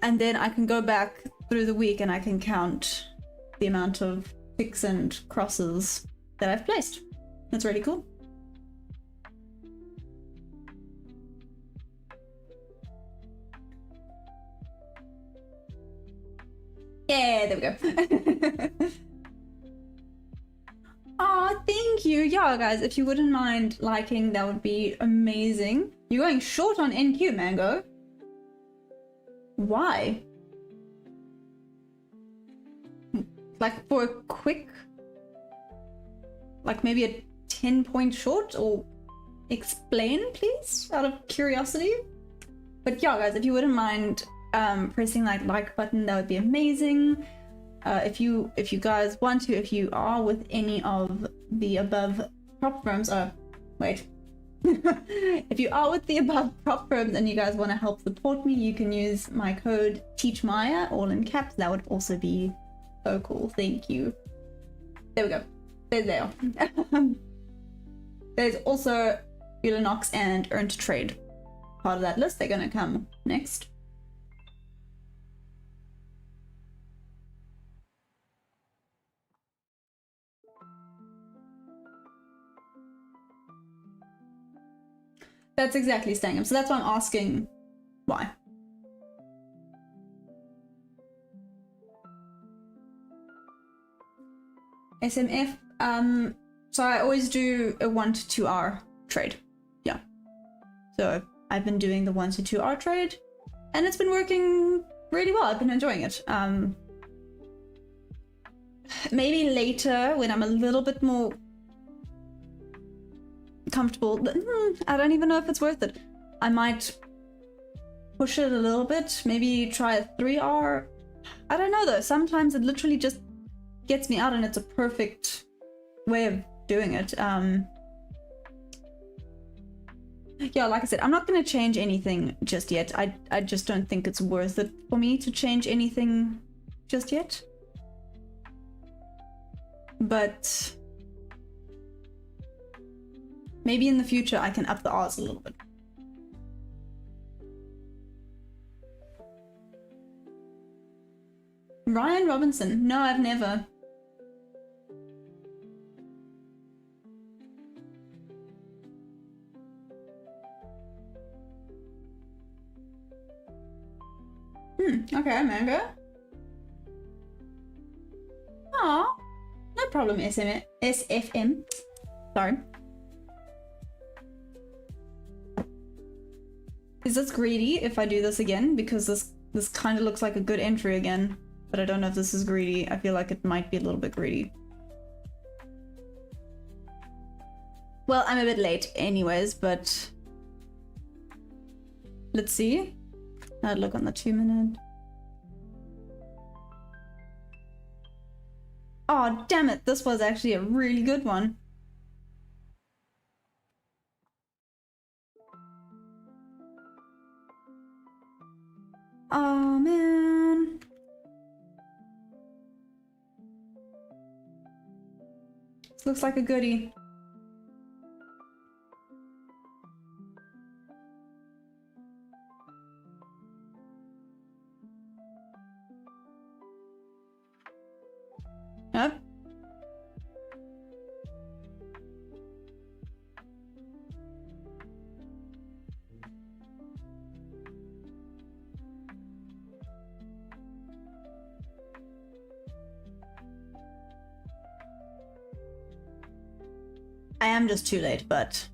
And then I can go back through the week and I can count the amount of ticks and crosses that I've placed. That's really cool. Yeah, there we go. Aw, thank you. Yeah, guys, if you wouldn't mind liking, that would be amazing. You're going short on NQ, Mango. Why? Like for a quick... Like maybe a 10-point short, or explain, please, out of curiosity. But yeah, guys, if you wouldn't mind pressing that like button, that would be amazing. If you guys want to, if you are with any of the above prop firms, wait. If you are with the above prop firms and you guys want to help support me, you can use my code TEACHMAYA, all in caps. That would also be so cool. Thank you. There we go. There they are. There's also Ulinox and Earn to Trade part of that list. They're gonna come next. That's exactly Stangam. So that's why I'm asking why. SMF. So I always do a 1 to 2 hour trade. Yeah. So I've been doing the 1 to 2 hour trade, and it's been working really well. I've been enjoying it. Maybe later when I'm a little bit more comfortable, I don't even know if it's worth it. I might push it a little bit, maybe try a 3 hour. I don't know though, sometimes it literally just gets me out and it's a perfect way of doing it. Yeah, like I said, I'm not going to change anything just yet. I just don't think it's worth it for me to change anything just yet. But maybe in the future I can up the odds a little bit. Ryan Robinson. No, I've never. Okay, Mango. Aw, no problem, SFM. Sorry. Is this greedy if I do this again? Because this kind of looks like a good entry again, but I don't know if this is greedy. I feel like it might be a little bit greedy. Well, I'm a bit late anyways, but let's see. I'd look on the 2 minute. Oh, damn it. This was actually a really good one. Oh, man. This looks like a goodie. Yep. I am just too late, but...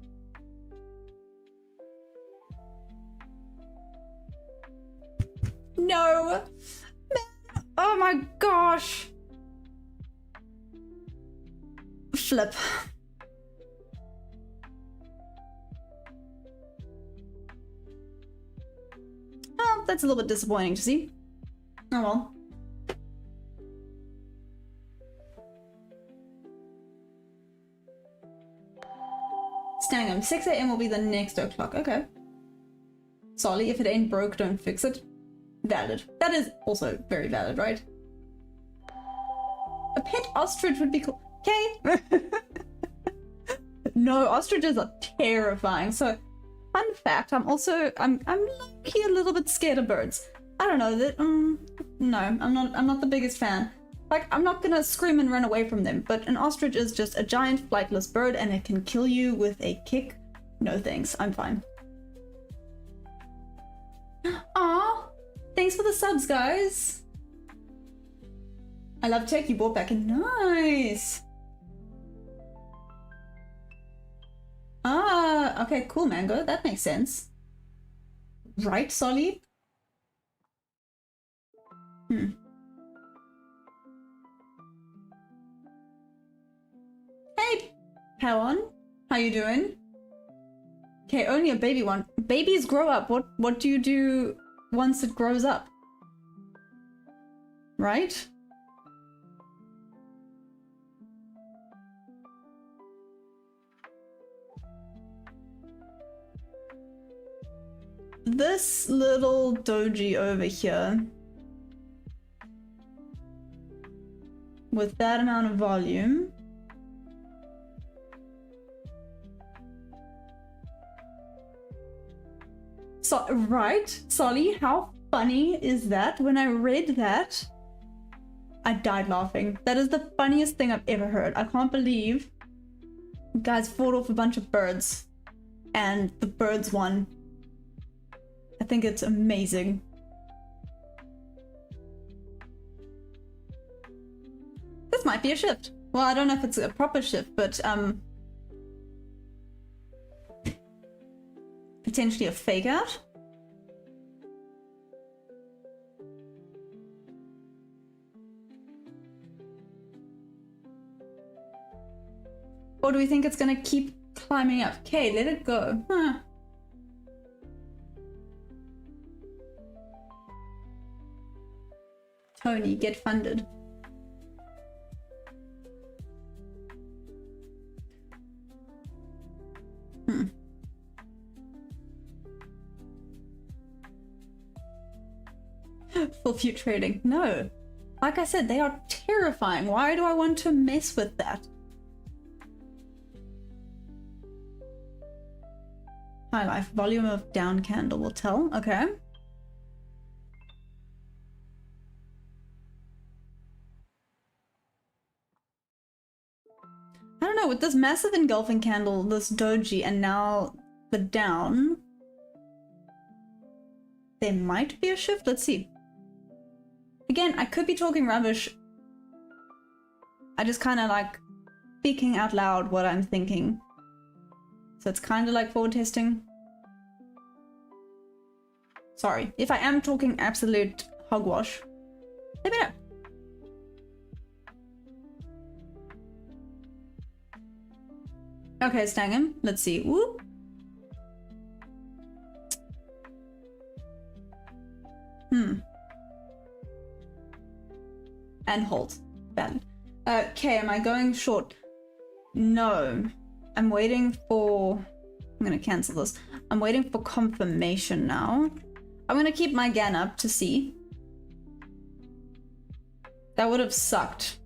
No! Man. Oh my gosh! Flip. Oh, that's a little bit disappointing to see. Oh well. Stangham, 6 AM will be the next o'clock. Okay. Solly, if it ain't broke, don't fix it. Valid. That is also very valid, right? A pet ostrich would be cool. Okay. No, ostriches are terrifying. So, fun fact, I'm low-key a little bit scared of birds. I don't know that. No, I'm not the biggest fan. Like, I'm not gonna scream and run away from them, but an ostrich is just a giant flightless bird and it can kill you with a kick. No thanks, I'm fine. Aw, thanks for the subs, guys. I love tech, you bought back in. Nice. Ah, okay, cool, Mango. That makes sense. Right, Solly? Hey, Pawan. How you doing? Okay, only a baby one. Babies grow up. What do you do once it grows up? Right? This little doji over here, with that amount of volume, so right, Solly, how funny is that? When I read that, I died laughing. That is the funniest thing I've ever heard. I can't believe you guys fought off a bunch of birds and the birds won. I think it's amazing. This might be a shift. Well, I don't know if it's a proper shift, but potentially a fake out. Or do we think it's gonna keep climbing up? Okay, let it go. Huh. Tony, get funded. Full view trading. No. Like I said, they are terrifying. Why do I want to mess with that? High life. Volume of down candle will tell. Okay. I don't know, with this massive engulfing candle, this doji, and now the down, there might be a shift. Let's see. Again, I could be talking rubbish. I just kind of like speaking out loud what I'm thinking. So it's kind of like forward testing. Sorry, if I am talking absolute hogwash, let me know. Okay, Stangam, let's see. Whoop. And hold. Valid. Okay, am I going short? No. I'm waiting for... I'm gonna cancel this. I'm waiting for confirmation now. I'm gonna keep my GAN up to see. That would have sucked.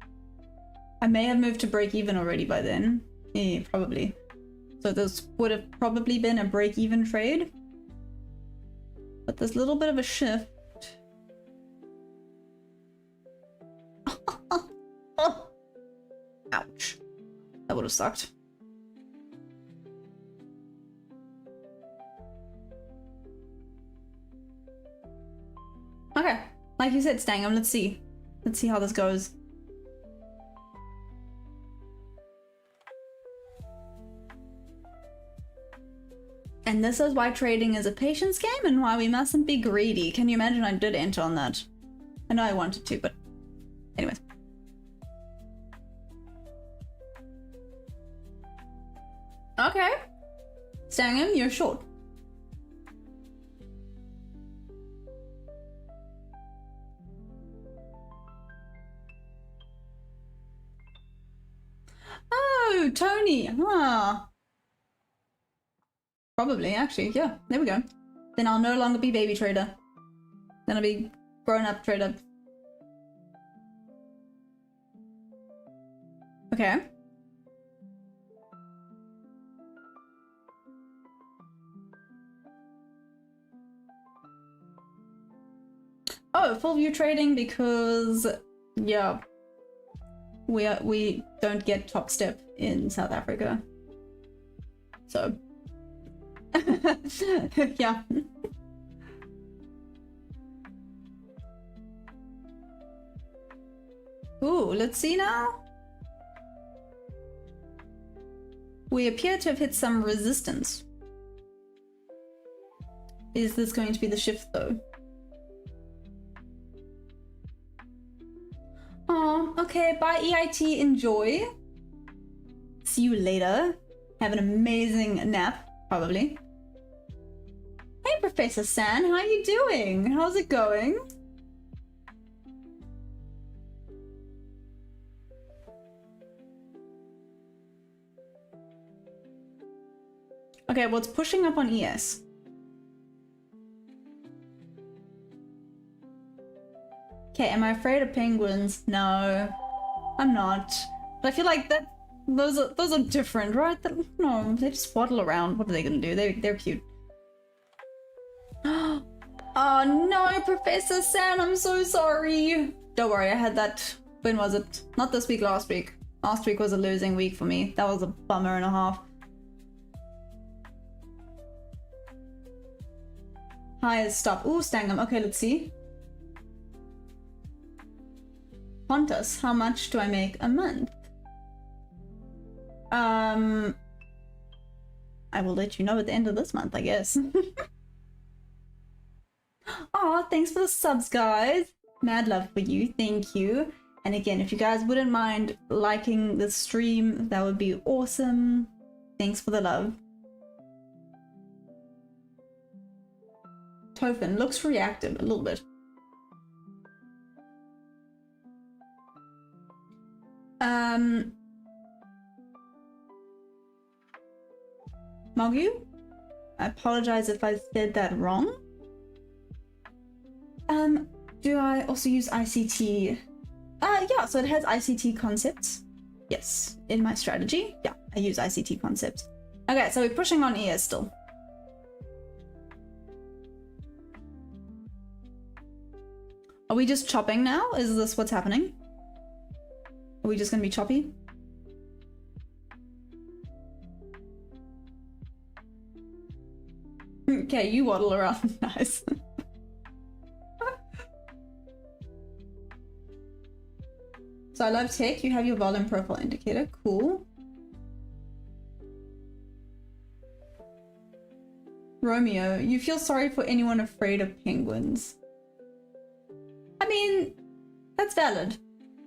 I may have moved to break even already by then. Yeah, probably. So this would have probably been a break-even trade. But there's a little bit of a shift. Ouch. That would have sucked. Okay. Like you said, Stangam, let's see. Let's see how this goes. And this is why trading is a patience game and why we mustn't be greedy. Can you imagine I did enter on that? I know I wanted to, but anyways. Okay. Stangam, you're short. Oh, Tony. Ah. Probably, actually, yeah. There we go. Then I'll no longer be baby trader. Then I'll be grown-up trader. Okay. Oh, full view trading because, yeah, we don't get top step in South Africa. So. Yeah. Ooh, let's see now. We appear to have hit some resistance. Is this going to be the shift though? Oh, okay, bye EIT, enjoy. See you later. Have an amazing nap. Probably. Hey, Professor San, how are you doing? How's it going? Okay, what's pushing up on ES? Okay, am I afraid of penguins? No, I'm not. But I feel like that those are different, right? No, they just waddle around. What are they gonna do? They're cute. Oh no, Professor San, I'm so sorry. Don't worry, I had that. When was it? Not this week, last week. Last week was a losing week for me. That was a bummer and a half. highest stop. Ooh, Stangam. Okay, let's see. Qantas, how much do I make a month? I will let you know at the end of this month, I guess. Oh, thanks for the subs, guys. Mad love for you. Thank you. And again, if you guys wouldn't mind liking the stream, that would be awesome. Thanks for the love. Tofin looks reactive a little bit. Mogu, I apologize if I said that wrong. Do I also use ICT? Yeah, so it has ICT concepts. Yes, in my strategy. Yeah, I use ICT concepts. Okay, so we're pushing on ES still. Are we just chopping now? Is this what's happening? Are we just gonna be choppy? Okay, you waddle around. Nice. So I love tech. You have your volume profile indicator. Cool. Romeo, you feel sorry for anyone afraid of penguins. I mean, that's valid.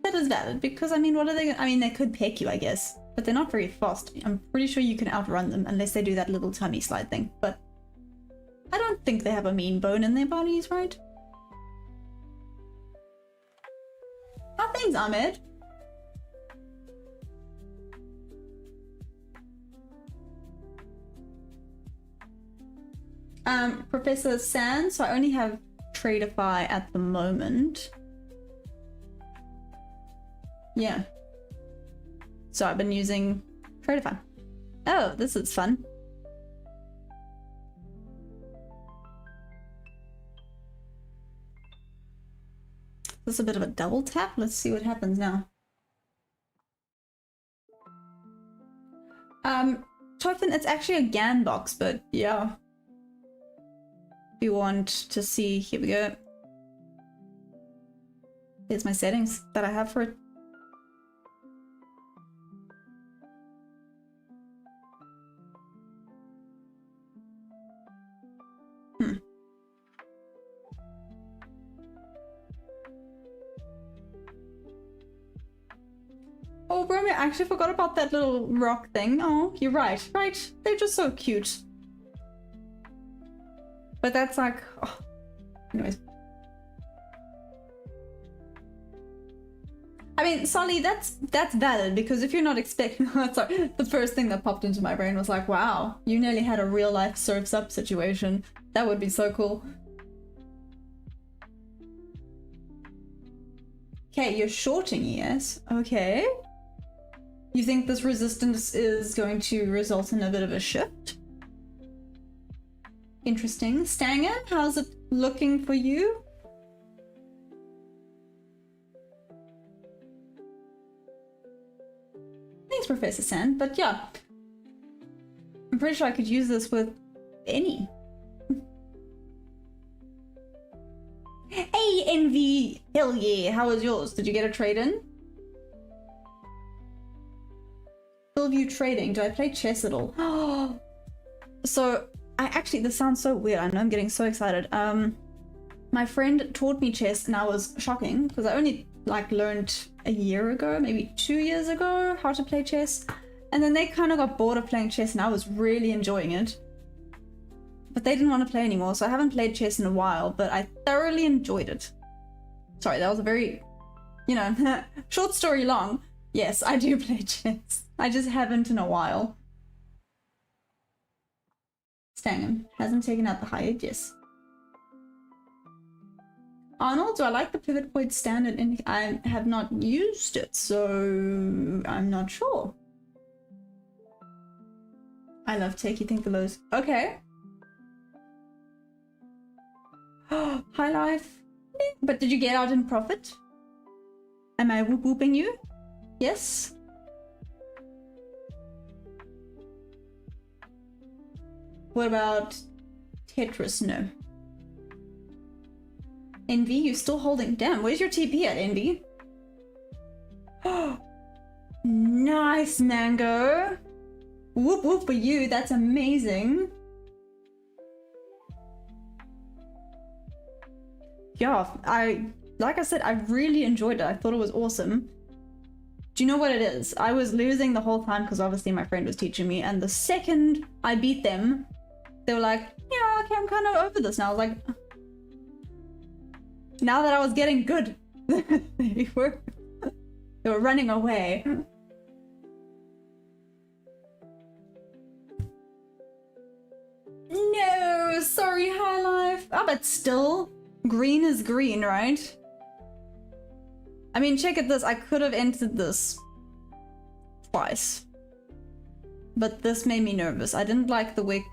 That is valid because, I mean, what are they? I mean, they could peck you, I guess, but they're not very fast. I'm pretty sure you can outrun them unless they do that little tummy slide thing, but I don't think they have a mean bone in their bodies, right? Oh, thanks, Ahmed. Professor San, so I only have Tradeify at the moment. Yeah. So I've been using Tradeify. Oh, this is fun. This is a bit of a double tap. Let's see what happens now. Tofin, it's actually a GAN box, but yeah. If you want to see, here we go. Here's my settings that I have for it. Oh, Romeo, I actually forgot about that little rock thing. Oh, you're right, right. They're just so cute. But that's like, oh. Anyways. I mean, Solly, that's valid because if you're not expecting, sorry, the first thing that popped into my brain was like, wow, you nearly had a real life Surf's Up situation. That would be so cool. Okay, you're shorting, yes. Okay. You think this resistance is going to result in a bit of a shift? Interesting. Stanger, how's it looking for you? Thanks, Professor San. But yeah, I'm pretty sure I could use this with any. Hey, Envy! Hell yeah, how was yours? Did you get a trade-in? Hillview Trading, do I play chess at all? Oh, so I actually, this sounds so weird. I know I'm getting so excited. My friend taught me chess and I was shocking because I only like learned a year ago, maybe 2 years ago, how to play chess. And then they kind of got bored of playing chess and I was really enjoying it. But they didn't want to play anymore, so I haven't played chess in a while, but I thoroughly enjoyed it. Sorry, that was a very, you know, short story long. Yes, I do play chess. I just haven't in a while. Stangham hasn't taken out the high yes. Arnold, do I like the pivot point standard? I have not used it, so I'm not sure. I love take, you think the lows. Okay. High life. But did you get out in profit? Am I whooping you? Yes. What about Tetris? No. Envy, you still holding? Damn, where's your TP at, Envy? Nice, Mango. Whoop whoop for you, that's amazing. Yeah, like I said, I really enjoyed it. I thought it was awesome. Do you know what it is? I was losing the whole time because obviously my friend was teaching me, and the second I beat them, they were like, yeah, okay, I'm kind of over this now. I was like, now that I was getting good, they were running away. No, sorry, High Life. Oh, but still, green is green, right? I mean, check at this. I could have entered this twice, but this made me nervous. I didn't like the wick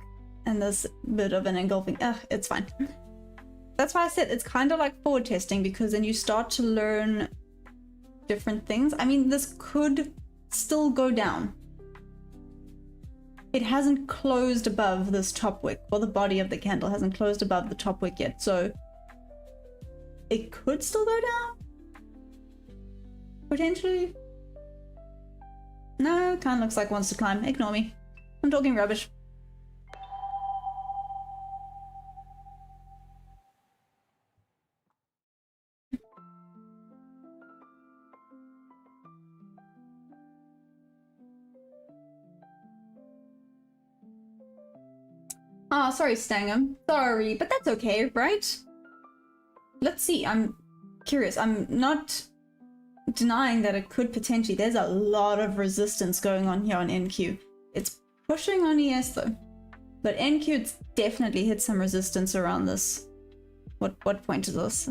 and this bit of an engulfing. Ugh, it's fine. That's why I said it's kind of like forward testing, because then you start to learn different things. I mean, this could still go down. It hasn't closed above this top wick, or the body of the candle hasn't closed above the top wick yet, so it could still go down? Potentially? No, kind of looks like wants to climb. Ignore me. I'm talking rubbish. Ah, sorry, Stangam. Sorry, but that's okay, right? Let's see. I'm curious. I'm not denying that it could potentially. There's a lot of resistance going on here on NQ. It's pushing on ES though, but NQ it's definitely hit some resistance around this. What point is this?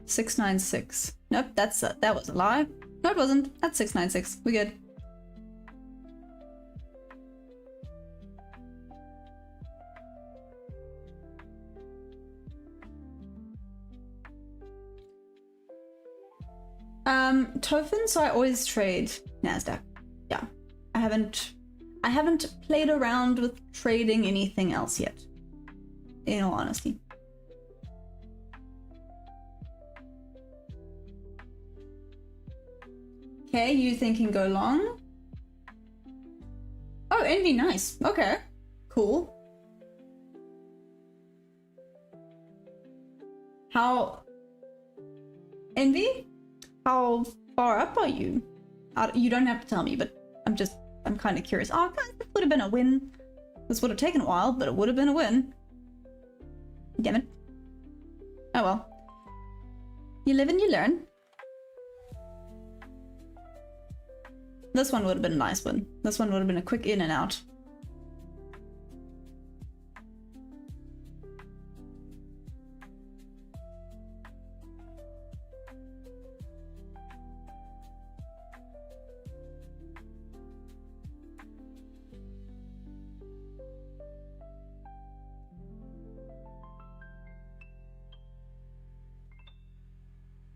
696. Nope, that was a lie. No, it wasn't. That's 696. We good. Tofen, so I always trade Nasdaq. Yeah. I haven't played around with trading anything else yet, in all honesty. Okay, you thinking go long? Oh, Envy, nice. Okay, cool. How... Envy? How far up are you? You don't have to tell me, but I'm kind of curious. Oh, guys, this would have been a win. This would have taken a while, but it would have been a win. Damn it. Oh well. You live and you learn. This one would have been a nice one. This one would have been a quick in and out.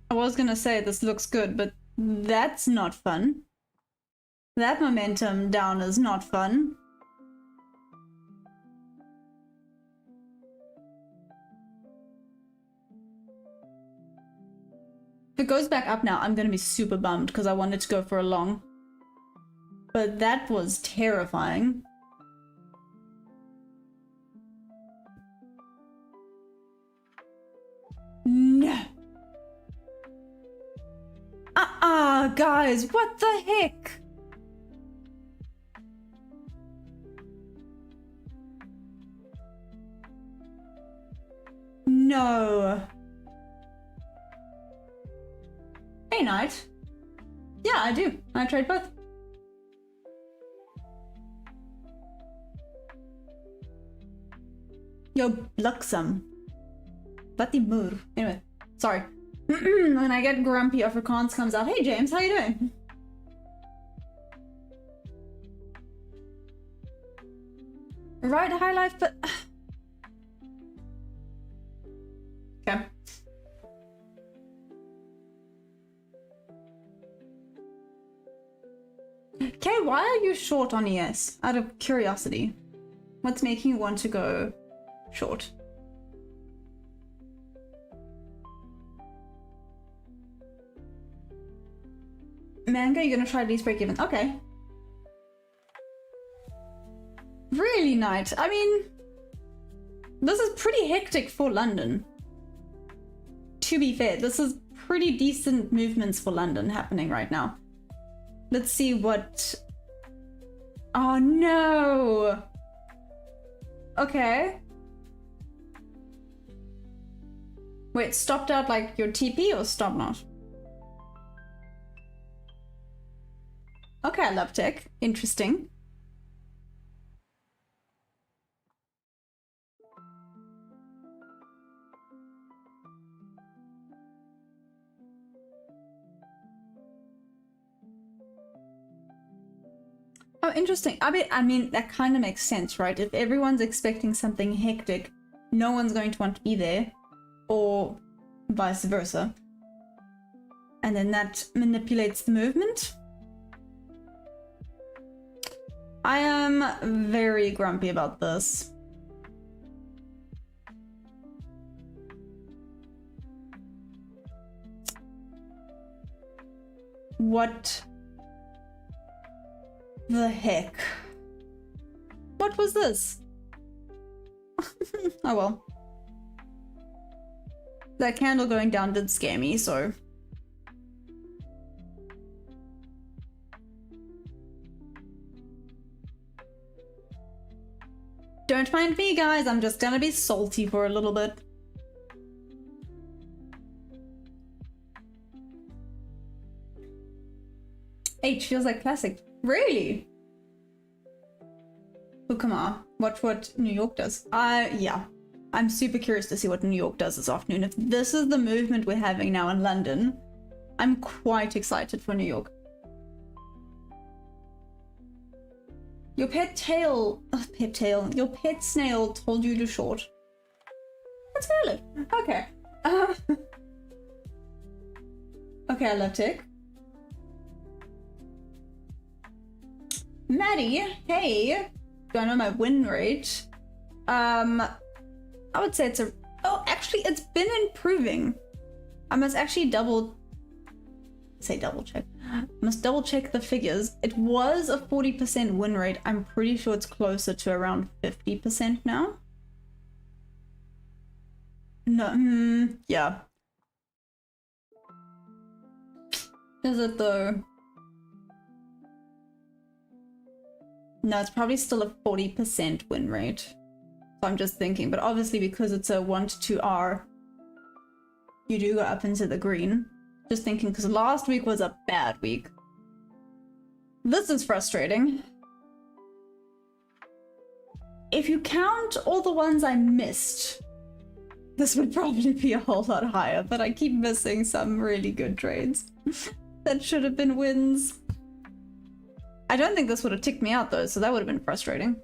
I was gonna say this looks good, but that's not fun. That momentum down is not fun. If it goes back up now, I'm gonna be super bummed because I wanted to go for a long. But that was terrifying. No. Guys, what the heck? No. Hey, Knight. Yeah, I do. I trade both. Yo, Bluxum. Bloody move. Anyway, sorry. When I get grumpy, Afrikaans comes out. Hey, James, how you doing? Right, high life, but... Okay. Okay, why are you short on ES? Out of curiosity. What's making you want to go short? manga, you're gonna try at least break even. Okay. Really nice. I mean, this is pretty hectic for London. To be fair, this is pretty decent movements for London happening right now. Let's see what... Oh no! Okay. Wait, stopped out like your TP or stop not? Okay, I love tech. Interesting. Oh, interesting. I mean, that kind of makes sense, right? If everyone's expecting something hectic, no one's going to want to be there, or vice versa. And then that manipulates the movement. I am very grumpy about this. What the heck? What was this? Oh well. That candle going down did scare me, so... Don't mind me, guys. I'm just gonna be salty for a little bit. H feels like classic. Really? Oh, come on. Watch what New York does. Yeah. I'm super curious to see what New York does this afternoon. If this is the movement we're having now in London, I'm quite excited for New York. Your pet tail... Your pet snail told you to short. That's valid. Okay. Okay, I love tech. Maddie, hey. Do I know my win rate? I would say it's a... Oh, actually, it's been improving. I must actually double check. I must double check the figures. It was a 40% win rate. I'm pretty sure it's closer to around 50% now. No, yeah. Is it though? No, it's probably still a 40% win rate. So I'm just thinking, but obviously because it's a 1 to 2 R, you do go up into the green. Just thinking, because last week was a bad week. This is frustrating. If you count all the ones I missed, this would probably be a whole lot higher, but I keep missing some really good trades that should have been wins. I don't think this would have ticked me out though, so that would have been frustrating.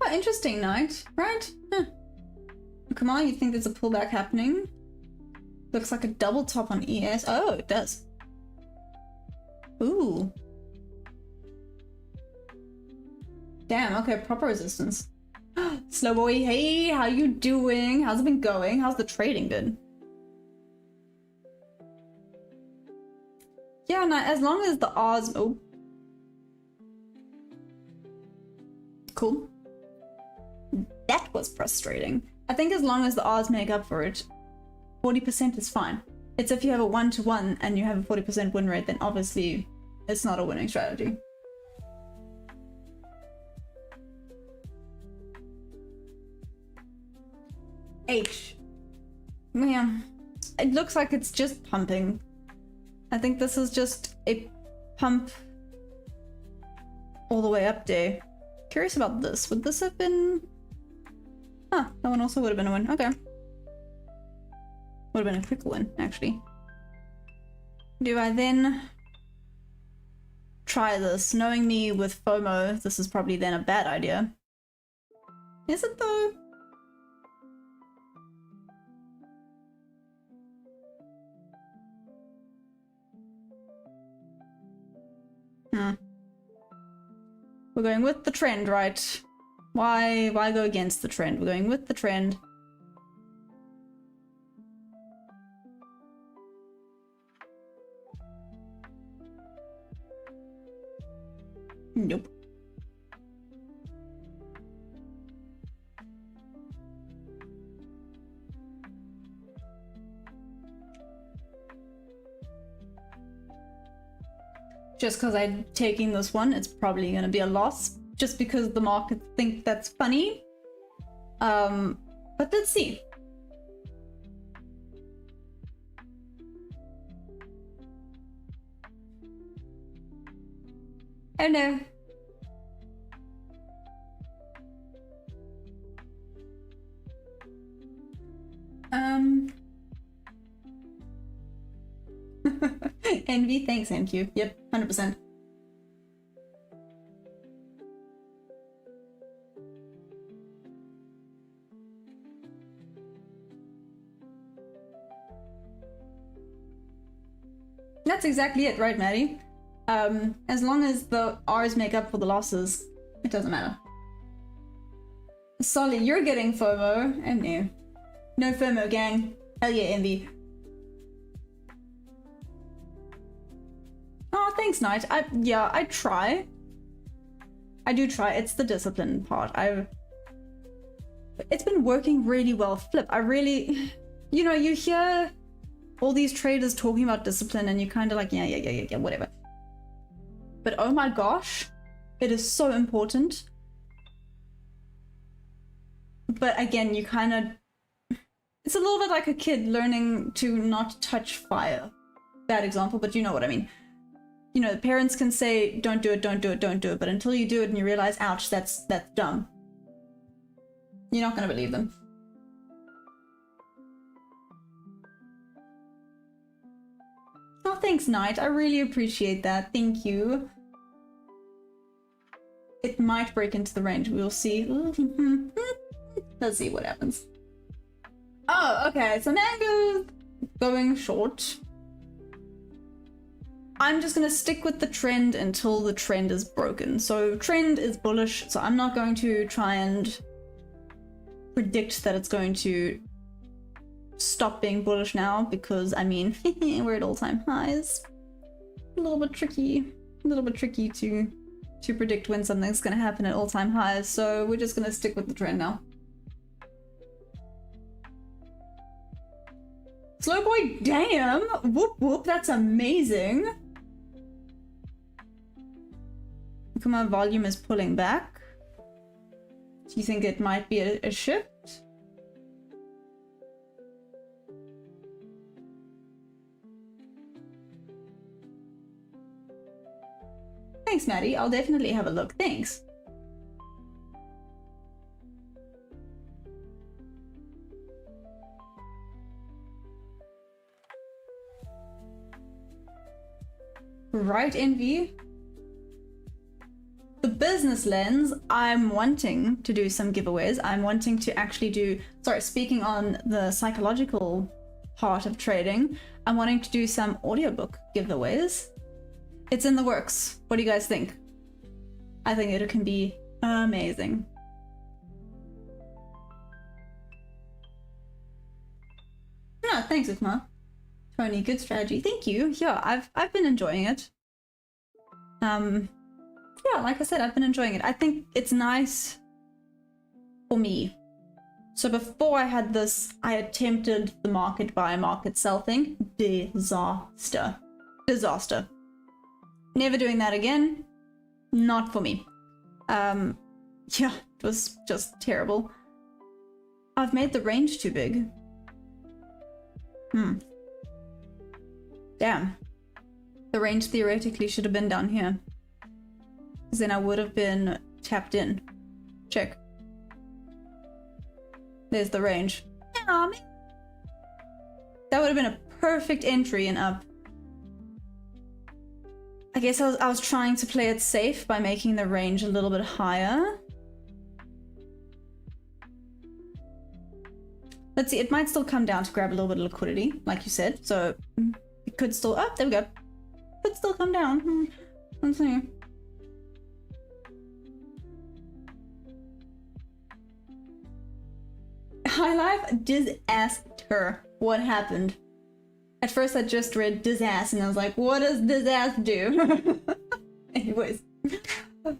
Oh, interesting night, right? Huh. Come on, you think there's a pullback happening? Looks like a double top on ES. Oh, it does. Ooh. Damn, okay, proper resistance. Slow boy, hey, how you doing? How's it been going? How's the trading been? Yeah, no, as long as the odds... Oh. Cool. That was frustrating. I think as long as the odds make up for it, 40% is fine. It's if you have a 1-to-1 and you have a 40% win rate, then obviously it's not a winning strategy. H. Yeah, it looks like it's just pumping. I think this is just a pump all the way up there. Curious about this. Would this have been... Huh, that one also would have been a win. Okay. Would have been a quick win, actually. Do I then try this? Knowing me with FOMO, this is probably then a bad idea. Is it though? We're going with the trend, right? Why go against the trend? We're going with the trend. Nope. Just because I'm taking this one, it's probably going to be a loss. Just because the market think that's funny. But let's see. Oh no. Envy, thanks, NQ. Yep, 100%. That's exactly it, right, Maddie? As long as the R's make up for the losses, it doesn't matter. Solly, you're getting FOMO. Oh no. No FOMO, gang. Hell yeah, Envy. Oh, thanks, Knight. I try. I do try. It's the discipline part. It's been working really well. Flip, I really... You know, you hear all these traders talking about discipline and you're kind of like, yeah, whatever. But oh my gosh, it is so important. But again, you kind of... It's a little bit like a kid learning to not touch fire. Bad example, but you know what I mean. You know, parents can say, don't do it, don't do it, don't do it. But until you do it and you realize, ouch, that's dumb. You're not going to believe them. Oh, thanks, Knight. I really appreciate that. Thank you. It might break into the range. We'll see. Let's see what happens. Oh, okay. So Mango's going short. I'm just going to stick with the trend until the trend is broken. So trend is bullish, so I'm not going to try and predict that it's going to stop being bullish now because, I mean, we're at all-time highs. A little bit tricky to predict when something's going to happen at all-time highs, so we're just going to stick with the trend now. Slow boy, damn! Whoop whoop, that's amazing! Look, my volume is pulling back. Do you think it might be a shift? Thanks, Maddie. I'll definitely have a look. Thanks. Right, Envy. The business lens, I'm wanting to do some giveaways. I'm wanting to actually do, sorry, speaking on the psychological part of trading, I'm wanting to do some audiobook giveaways. It's in the works. What do you guys think? I think it can be amazing. No, thanks, Ukma. Tony, good strategy. Thank you. Yeah, I've been enjoying it. Yeah, like I said, I've been enjoying it. I think it's nice for me. So before I had this, I attempted the market buy, market sell thing. Disaster. Disaster. Never doing that again. Not for me. Yeah, it was just terrible. I've made the range too big. Damn. The range theoretically should have been down here. Because then I would have been tapped in. Check. There's the range. Yeah, that would have been a perfect entry and up. I guess I was trying to play it safe by making the range a little bit higher. Let's see, it might still come down to grab a little bit of liquidity, like you said. So it could still, oh, there we go. Could still come down. Let's see. High life? Disaster. What happened? At first I just read disaster and I was like, what does disaster do? Anyways. Oh,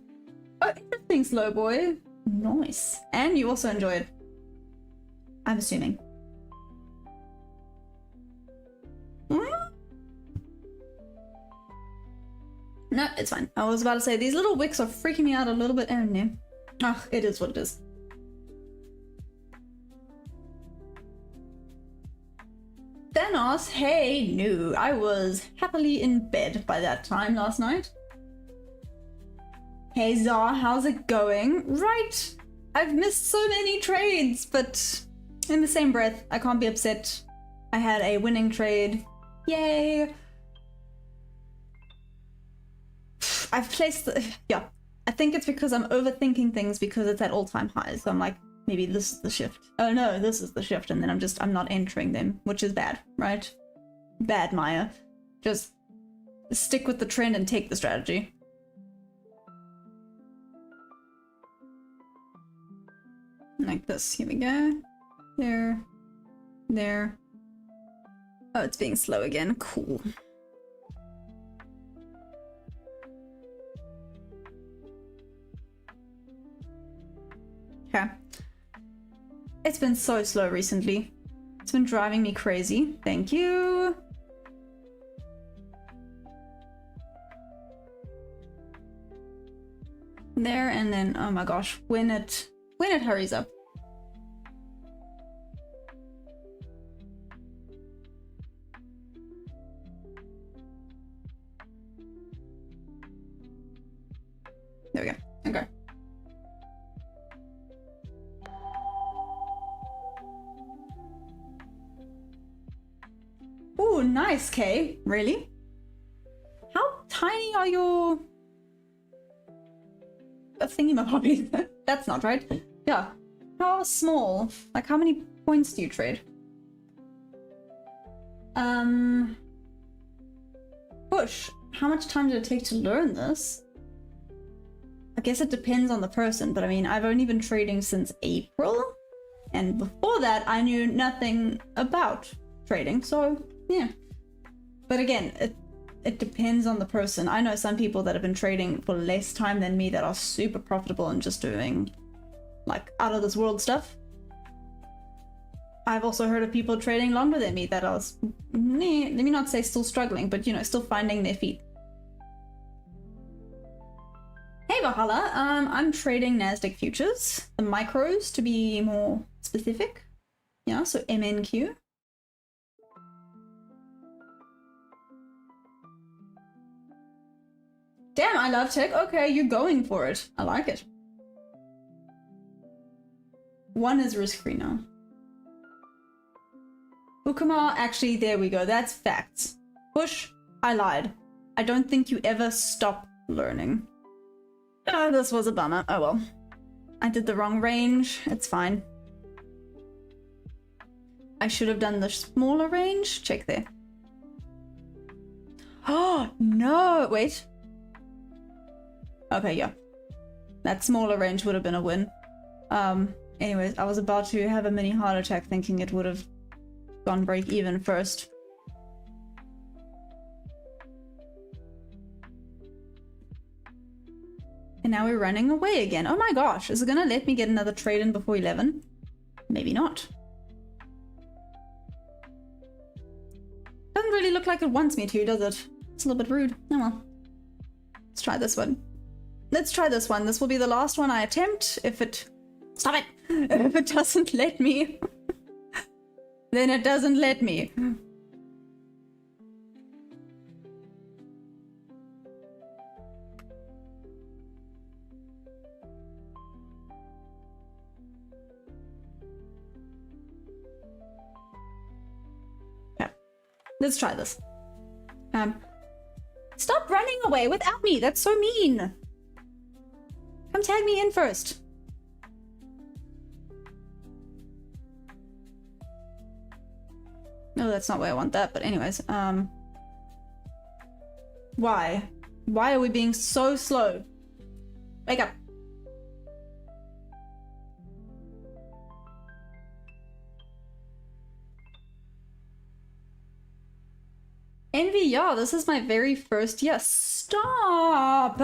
interesting, slow boy. Nice. And you also enjoy it. I'm assuming. No, it's fine. I was about to say, these little wicks are freaking me out a little bit. Oh no. Ugh, it is what it is. Thanos, hey, no. I was happily in bed by that time last night. Hey Zar, how's it going? Right. I've missed so many trades, but in the same breath, I can't be upset. I had a winning trade. Yay. I've placed the, yeah, I think it's because I'm overthinking things because it's at all-time highs. So I'm like, maybe this is the shift. Oh no, this is the shift. And then I'm not entering them, which is bad, right? Bad, Maya. Just stick with the trend and take the strategy. Like this, here we go. There, there. Oh, it's being slow again, cool. Okay. It's been so slow recently. It's been driving me crazy. Thank you. There, and then, oh my gosh, when it hurries up. There we go. Okay. Ooh, nice, Kay. Really? How tiny are your thingy-mabobbies? That's not right. Yeah. How small? Like, how many points do you trade? Push. How much time did it take to learn this? I guess it depends on the person, but I mean, I've only been trading since April, and before that, I knew nothing about trading, so yeah. But again, it depends on the person. I know some people that have been trading for less time than me that are super profitable and just doing like out of this world stuff. I've also heard of people trading longer than me that are, let me not say still struggling, but you know, still finding their feet. Hey Valhalla, I'm trading Nasdaq futures, the micros to be more specific. Yeah, so MNQ. Damn, I love tech. Okay, you're going for it. I like it. One is risk-free now. Ukama, actually, there we go. That's facts. Push, I lied. I don't think you ever stop learning. Oh, this was a bummer. Oh well. I did the wrong range. It's fine. I should have done the smaller range. Check there. Oh, no. Wait. Okay, yeah. That smaller range would have been a win. Anyways, I was about to have a mini heart attack thinking it would have gone break even first. And now we're running away again. Oh my gosh, is it gonna let me get another trade in before 11? Maybe not. Doesn't really look like it wants me to, does it? It's a little bit rude. Oh well. Let's try this one. Let's try this one. This will be the last one I attempt. If it... Stop it! If it doesn't let me, then it doesn't let me. Yeah. Let's try this. Stop running away without me. That's so mean. Come tag me in first. No, that's not why I want that, but anyways, why? Why are we being so slow? Wake up. Envy, yeah, this is my very first. Yes, stop!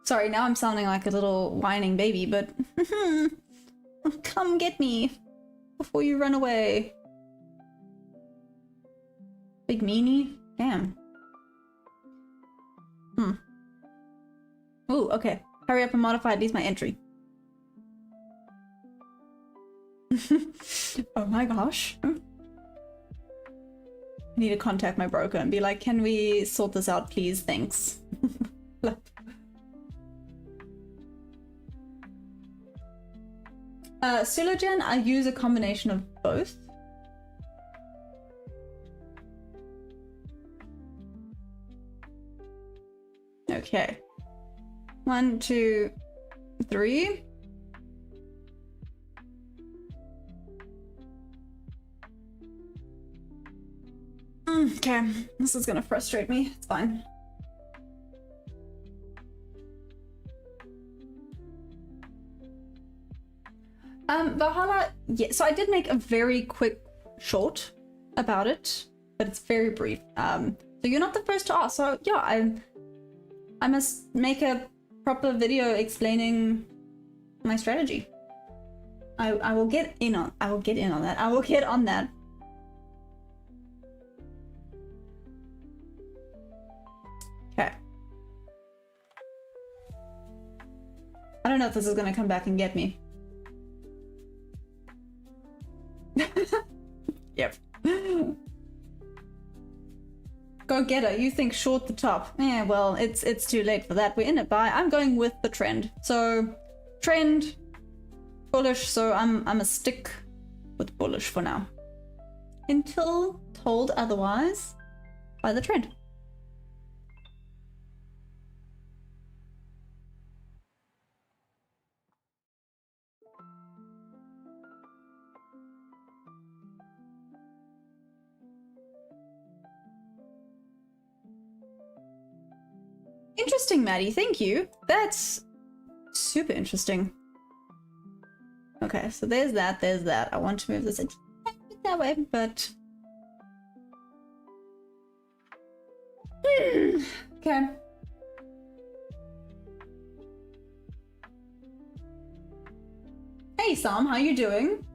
Sorry, now I'm sounding like a little whining baby, but come get me before you run away. Big meanie? Damn. Ooh, okay. Hurry up and modify at least my entry. Oh my gosh. I need to contact my broker and be like, can we sort this out, please? Thanks. Silogen, I use a combination of both. Okay. 1, 2, 3. Okay, this is gonna frustrate me. It's fine. Valhalla, yeah, so I did make a very quick short about it, but it's very brief. So you're not the first to ask, so yeah, I must make a proper video explaining my strategy. I will get in on that. I will get on that. Okay. I don't know if this is gonna come back and get me. Yep. Go get her. You think short the top. Yeah, well, it's too late for that. We're in it by. I'm going with the trend. So, trend, bullish, so I'm a stick with bullish for now. Until told otherwise by the trend. Interesting, Maddie. Thank you. That's super interesting. Okay, so there's that, there's that. I want to move this that way, but... Okay. Hey, Sam, how you doing?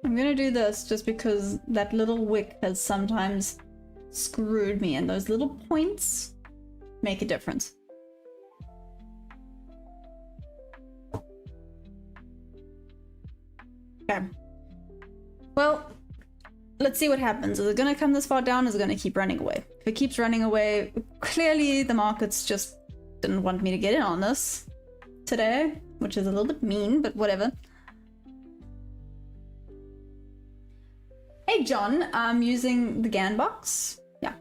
I'm gonna do this just because that little wick has sometimes screwed me, and those little points make a difference. Okay. Well, let's see what happens. Is it gonna come this far down? Is it gonna keep running away? If it keeps running away, clearly the markets just didn't want me to get in on this today, which is a little bit mean, but whatever. Hey John, I'm using the GAN box. Yeah.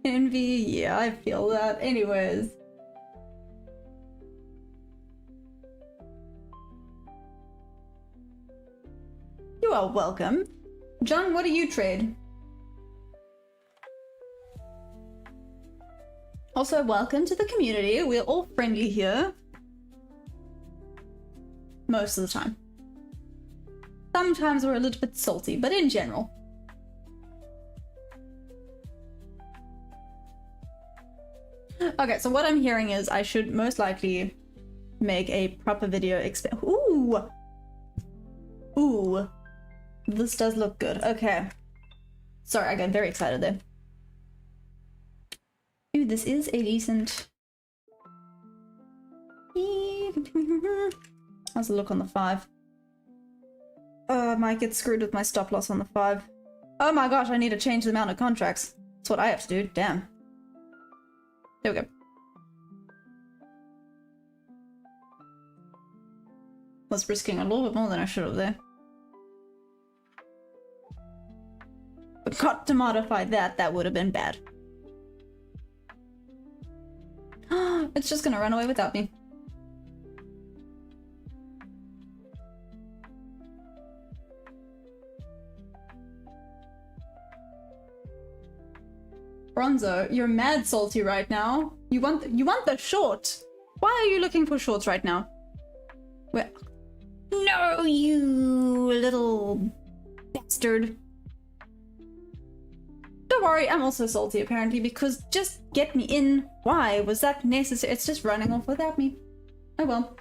Envy, yeah, I feel that. Anyways. You are welcome. John, what do you trade? Also, welcome to the community. We're all friendly here. Most of the time. Sometimes we're a little bit salty, but in general. Okay, so what I'm hearing is I should most likely make a proper video Ooh! Ooh. This does look good. Okay. Sorry, I got very excited there. Ooh, this is a decent... How's it look on the 5? I might get screwed with my stop loss on the 5. Oh my gosh, I need to change the amount of contracts. That's what I have to do. Damn. There we go. Was risking a little bit more than I should have there. Forgot to modify that. That would have been bad. It's just gonna run away without me. Bronzo, you're mad salty right now. You want the short. Why are you looking for shorts right now? Where? No, you little bastard. Don't worry, I'm also salty apparently, because just get me in. Why was that necessary? It's just running off without me. Oh well.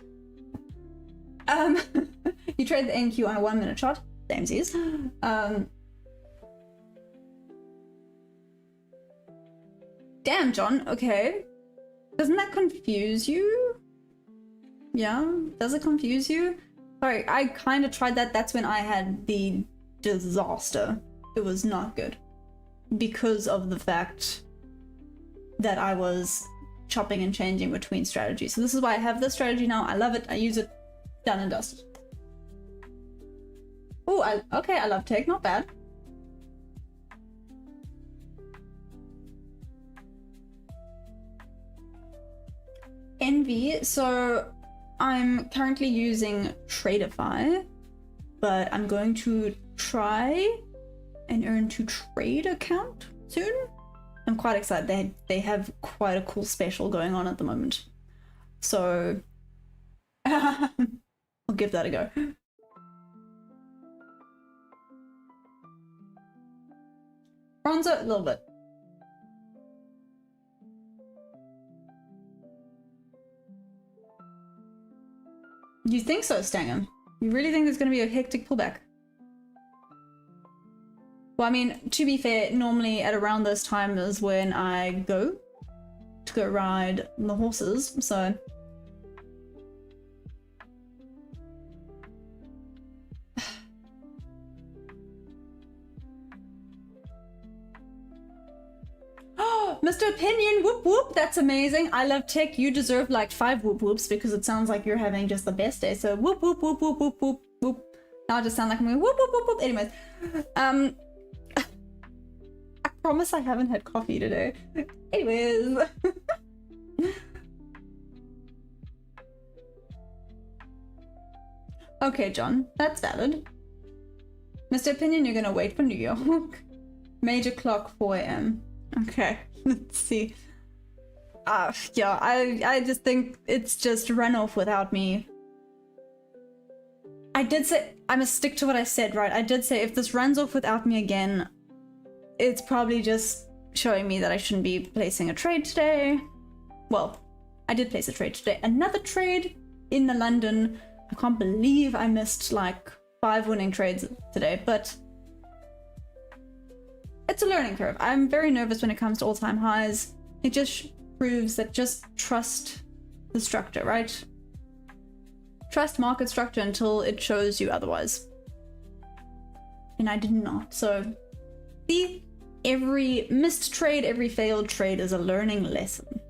You trade the NQ on a 1 minute shot. Samesies. Damn, John. Okay. Doesn't that confuse you? Yeah? Does it confuse you? Sorry, I kind of tried that. That's when I had the disaster. It was not good. Because of the fact that I was chopping and changing between strategies. So this is why I have this strategy now. I love it. I use it. Done and dusted. Oh, okay, I love take. Not bad. Envy. So I'm currently using Tradeify, but I'm going to try an earn to trade account soon. I'm quite excited. They have quite a cool special going on at the moment. So I'll give that a go. Bronzer, a little bit. You think so, Stangam? You really think there's going to be a hectic pullback? Well, I mean, to be fair, normally at around this time is when I go ride the horses, so... Mr. Opinion, whoop whoop, that's amazing. I love tech. You deserve like 5 whoop whoops because it sounds like you're having just the best day. So whoop whoop whoop whoop whoop whoop whoop. Now I just sound like I'm going whoop whoop whoop whoop. Anyways, I promise I haven't had coffee today. Anyways. Okay, John, that's valid. Mr. Opinion, you're gonna wait for New York. Major clock 4 AM. Okay, let's see. Yeah, I just think it's just run off without me. I did say, I must stick to what I said, right? I did say if this runs off without me again, it's probably just showing me that I shouldn't be placing a trade today. Well, I did place a trade today. Another trade in the London. I can't believe I missed like 5 winning trades today, but it's a learning curve. I'm very nervous when it comes to all-time highs. It just proves that just trust the structure, right? Trust market structure until it shows you otherwise. And I did not. So, see, every missed trade, every failed trade is a learning lesson.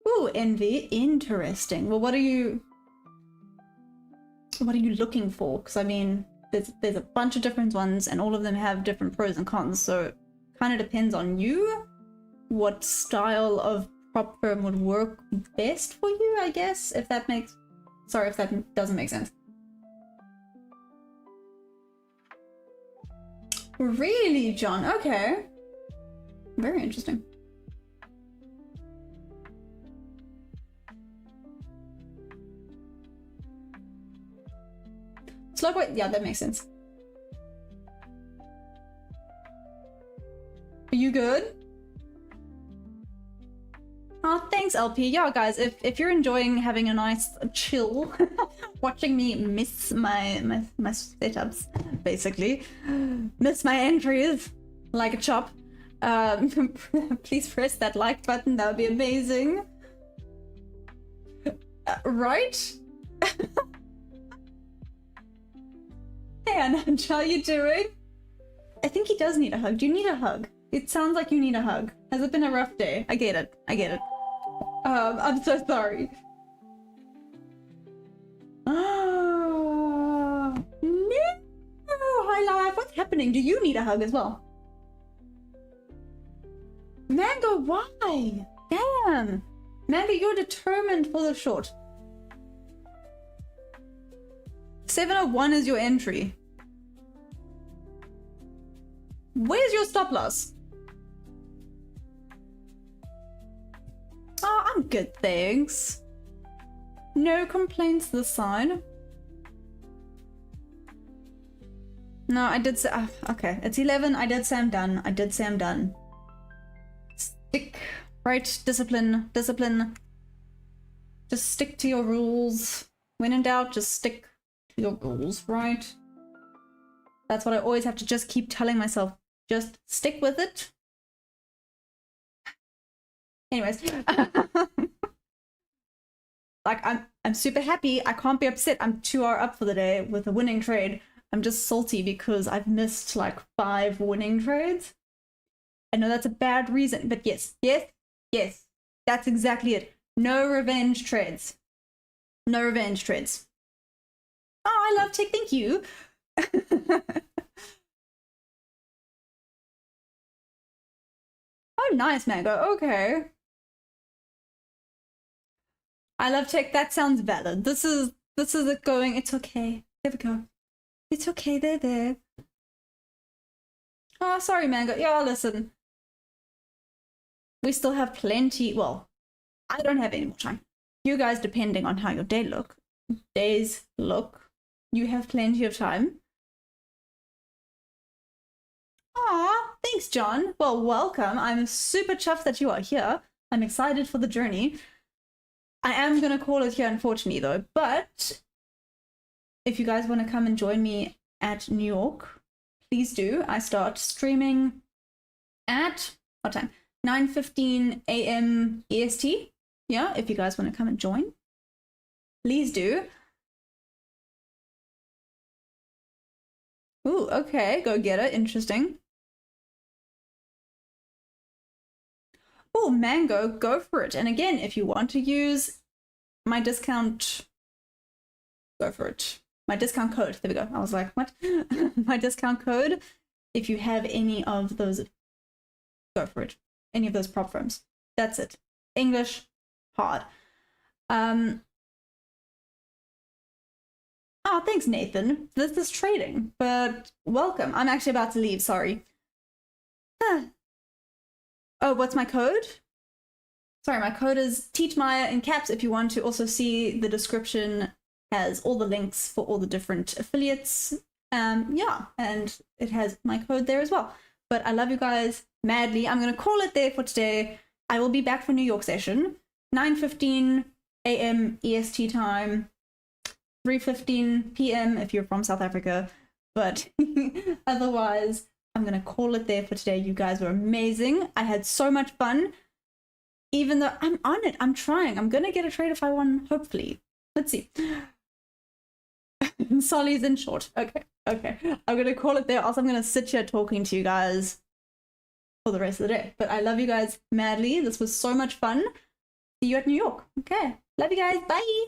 Ooh, envy. Interesting. Well, what are you looking for? Because I mean, there's a bunch of different ones and all of them have different pros and cons, so it kind of depends on you what style of prop firm would work best for you, I guess, if that makes... Sorry if that doesn't make sense. Really, John? Okay. Very interesting. Slow boy, yeah, that makes sense. Are you good? Oh, thanks, LP. Yeah, guys, if you're enjoying having a nice chill, watching me miss my setups, basically, miss my entries like a chop, please press that like button. That would be amazing. Right? Hey, Anand, how are you doing? I think he does need a hug. Do you need a hug? It sounds like you need a hug. Has it been a rough day? I get it. I get it. I'm so sorry. Oh, no! Hi, live. What's happening? Do you need a hug as well? Mango, why? Damn. Mango, you're determined for the short. 701 is your entry. Where's your stop loss? Oh, I'm good, thanks. No complaints this side. No, I did say, okay, it's 11. I did say I'm done. I did say I'm done. Stick, right? Discipline, discipline. Just stick to your rules. When in doubt, just stick to your rules, right? That's what I always have to just keep telling myself. Just stick with it. Anyways. Like, I'm super happy. I can't be upset. I'm 2 hours up for the day with a winning trade. I'm just salty because I've missed like 5 winning trades. I know that's a bad reason, but yes, yes, yes. That's exactly it. No revenge trades. No revenge trades. Oh, I love tech. Thank you. Oh, nice, Mango. Okay. I love tech. That sounds valid. This is it going. It's okay. There we go. It's okay. They're there. Oh, sorry, Mango. Yeah, listen. We still have plenty. Well, I don't have any more time. You guys, depending on how your days look, you have plenty of time. Aw, thanks, John. Well, welcome. I'm super chuffed that you are here. I'm excited for the journey. I am going to call it here, unfortunately, though. But if you guys want to come and join me at New York, please do. I start streaming at, what time? 9:15 a.m. EST. Yeah, if you guys want to come and join, please do. Ooh, okay, go get it. Interesting. Oh, Mango, go for it. And again, if you want to use my discount, go for it. My discount code. There we go. I was like, what? My discount code. If you have any of those, go for it. Any of those prop firms. That's it. English, hard. Oh, thanks, Nathan. This is trading, but welcome. I'm actually about to leave. Sorry. Oh, what's my code? Sorry, my code is Teachmaya in caps. If you want to also see the description, has all the links for all the different affiliates. Yeah, and it has my code there as well. But I love you guys madly. I'm going to call it there for today. I will be back for New York session. 9:15 a.m. EST time. 3:15 p.m. if you're from South Africa. But otherwise, I'm going to call it there for today. You guys were amazing. I had so much fun. Even though I'm on it, I'm trying. I'm going to get a trade if I won, hopefully. Let's see. Solly's in short. Okay, okay. I'm going to call it there. Also, I'm going to sit here talking to you guys for the rest of the day. But I love you guys madly. This was so much fun. See you at New York. Okay. Love you guys. Bye.